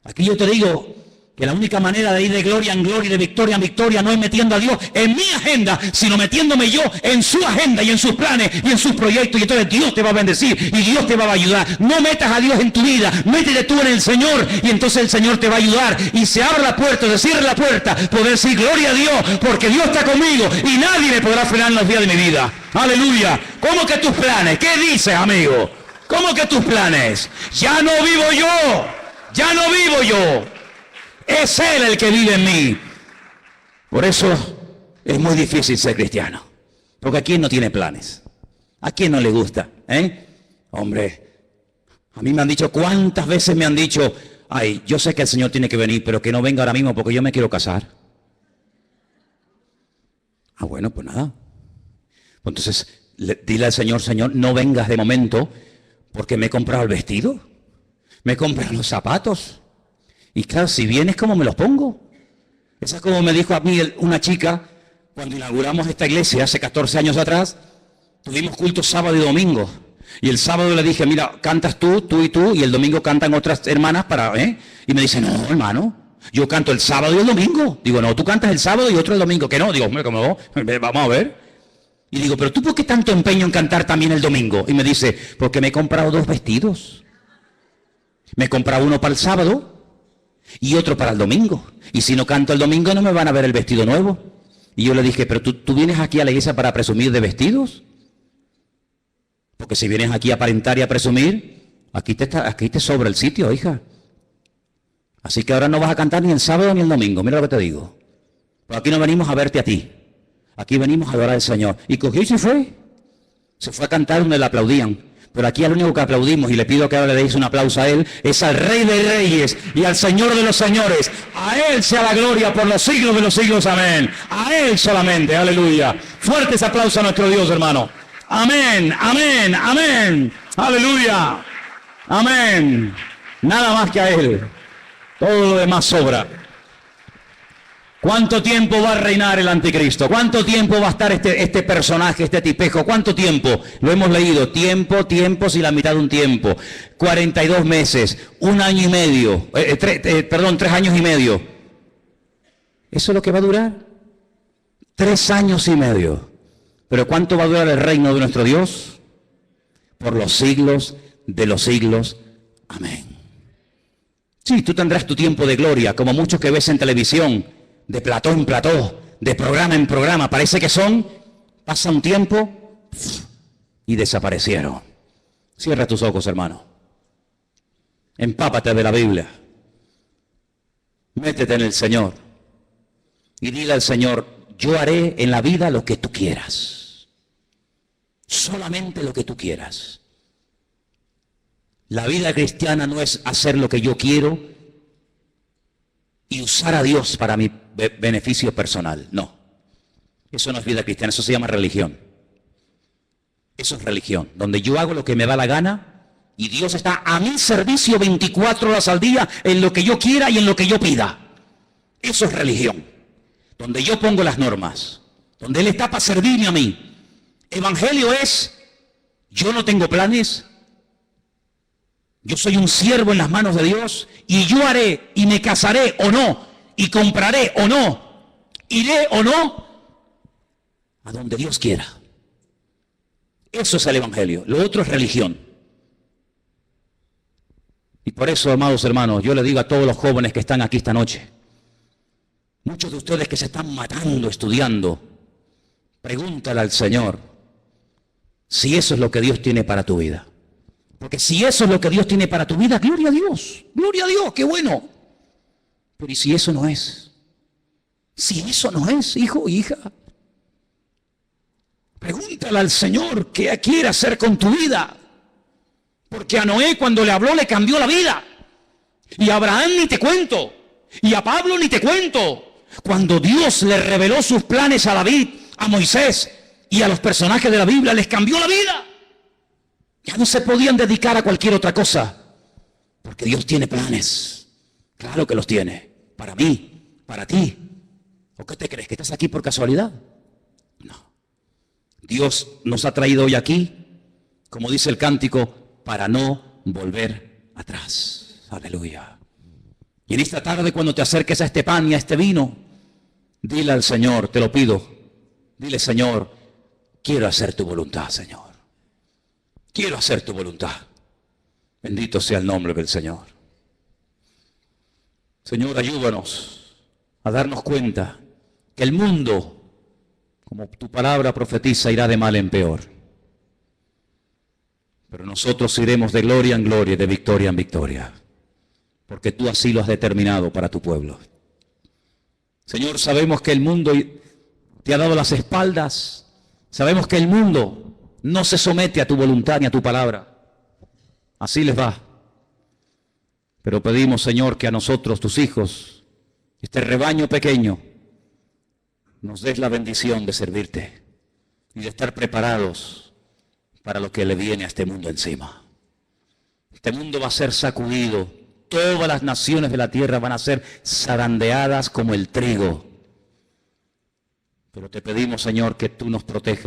Aquí yo te digo que la única manera de ir de gloria en gloria y de victoria en victoria no es metiendo a Dios en mi agenda, sino metiéndome yo en su agenda y en sus planes y en sus proyectos. Y entonces Dios te va a bendecir y Dios te va a ayudar. No metas a Dios en tu vida, métete tú en el Señor y entonces el Señor te va a ayudar. Y se abre la puerta, se cierra la puerta, poder decir gloria a Dios, porque Dios está conmigo y nadie me podrá frenar en los días de mi vida. Aleluya. ¿Cómo que tus planes? ¿Qué dices, amigo? ¿Cómo que tus planes? Ya no vivo yo, ya no vivo yo. Es Él el que vive en mí. Por eso es muy difícil ser cristiano. Porque ¿a quién no tiene planes? ¿A quién no le gusta? Hombre, a mí me han dicho, ¿cuántas veces me han dicho? Ay, yo sé que el Señor tiene que venir, pero que no venga ahora mismo porque yo me quiero casar. Bueno, pues nada. Entonces, dile al Señor, Señor, no vengas de momento porque me he comprado el vestido, me he comprado los zapatos. Y claro, si vienes, ¿cómo me los pongo? Esa es como me dijo a mí una chica cuando inauguramos esta iglesia hace 14 años atrás. Tuvimos cultos sábado y domingo. Y el sábado le dije, mira, cantas tú y tú, y el domingo cantan otras hermanas Y me dice, no, hermano, yo canto el sábado y el domingo. Digo, no, tú cantas el sábado y otro el domingo. Que no, digo, ¿cómo? Vamos a ver. Y digo, pero tú, ¿por qué tanto empeño en cantar también el domingo? Y me dice, porque me he comprado 2 vestidos. Me he comprado uno para el sábado y otro para el domingo. Y si no canto el domingo no me van a ver el vestido nuevo. Y yo le dije, pero tú vienes aquí a la iglesia para presumir de vestidos. Porque si vienes aquí a aparentar y a presumir, aquí te sobra el sitio, hija. Así que ahora no vas a cantar ni el sábado ni el domingo, mira lo que te digo. Pero aquí no venimos a verte a ti, aquí venimos a adorar al Señor. Y cogió y se fue a cantar donde le aplaudían. Pero aquí al único que aplaudimos, y le pido que ahora le deis un aplauso a Él, es al Rey de Reyes y al Señor de los Señores. A Él sea la gloria por los siglos de los siglos, amén. A Él solamente, aleluya. Fuertes aplausos a nuestro Dios, hermano. Amén, amén, amén. Aleluya. Amén. Nada más que a Él. Todo lo demás sobra. ¿Cuánto tiempo va a reinar el anticristo? ¿Cuánto tiempo va a estar este personaje, este tipejo? ¿Cuánto tiempo? Lo hemos leído. Tiempos y la mitad de un tiempo. 42 meses, 1 año y medio. 3 años y medio. ¿Eso es lo que va a durar? 3 años y medio. ¿Pero cuánto va a durar el reino de nuestro Dios? Por los siglos de los siglos. Amén. Sí, tú tendrás tu tiempo de gloria, como muchos que ves en televisión, de plató en plató, de programa en programa. Parece que pasa un tiempo y desaparecieron. Cierra tus ojos, hermano. Empápate de la Biblia. Métete en el Señor. Y dile al Señor, yo haré en la vida lo que tú quieras. Solamente lo que tú quieras. La vida cristiana no es hacer lo que yo quiero y usar a Dios para mi beneficio personal. No. Eso no es vida cristiana, eso se llama religión. Eso es religión, donde yo hago lo que me da la gana y Dios está a mi servicio 24 horas al día en lo que yo quiera y en lo que yo pida. Eso es religión, donde yo pongo las normas, donde Él está para servirme a mí. Evangelio es, yo no tengo planes. Yo soy un siervo en las manos de Dios y yo haré y me casaré o no, y compraré o no, iré o no, a donde Dios quiera. Eso es el Evangelio. Lo otro es religión. Y por eso, amados hermanos, yo le digo a todos los jóvenes que están aquí esta noche, muchos de ustedes que se están matando estudiando, pregúntale al Señor si eso es lo que Dios tiene para tu vida. Porque si eso es lo que Dios tiene para tu vida, gloria a Dios, qué bueno. Pero ¿y si eso no es? Si eso no es, hijo o hija, pregúntale al Señor qué quiere hacer con tu vida. Porque a Noé cuando le habló le cambió la vida. Y a Abraham ni te cuento. Y a Pablo ni te cuento. Cuando Dios le reveló sus planes a David, a Moisés y a los personajes de la Biblia, les cambió la vida. Ya no se podían dedicar a cualquier otra cosa, porque Dios tiene planes. Claro que los tiene, para mí, para ti. ¿O qué te crees, que estás aquí por casualidad? No. Dios nos ha traído hoy aquí, como dice el cántico, para no volver atrás. Aleluya. Y en esta tarde, cuando te acerques a este pan y a este vino, dile al Señor, te lo pido, dile, Señor, quiero hacer tu voluntad, Señor. Quiero hacer tu voluntad. Bendito sea el nombre del Señor. Señor, ayúdanos a darnos cuenta que el mundo, como tu palabra profetiza, irá de mal en peor. Pero nosotros iremos de gloria en gloria y de victoria en victoria, porque tú así lo has determinado para tu pueblo. Señor, sabemos que el mundo te ha dado las espaldas. Sabemos que el mundo no se somete a tu voluntad ni a tu palabra. Así les va. Pero pedimos, Señor, que a nosotros, tus hijos, este rebaño pequeño, nos des la bendición de servirte y de estar preparados para lo que le viene a este mundo encima. Este mundo va a ser sacudido. Todas las naciones de la tierra van a ser zarandeadas como el trigo. Pero te pedimos, Señor, que tú nos protejas.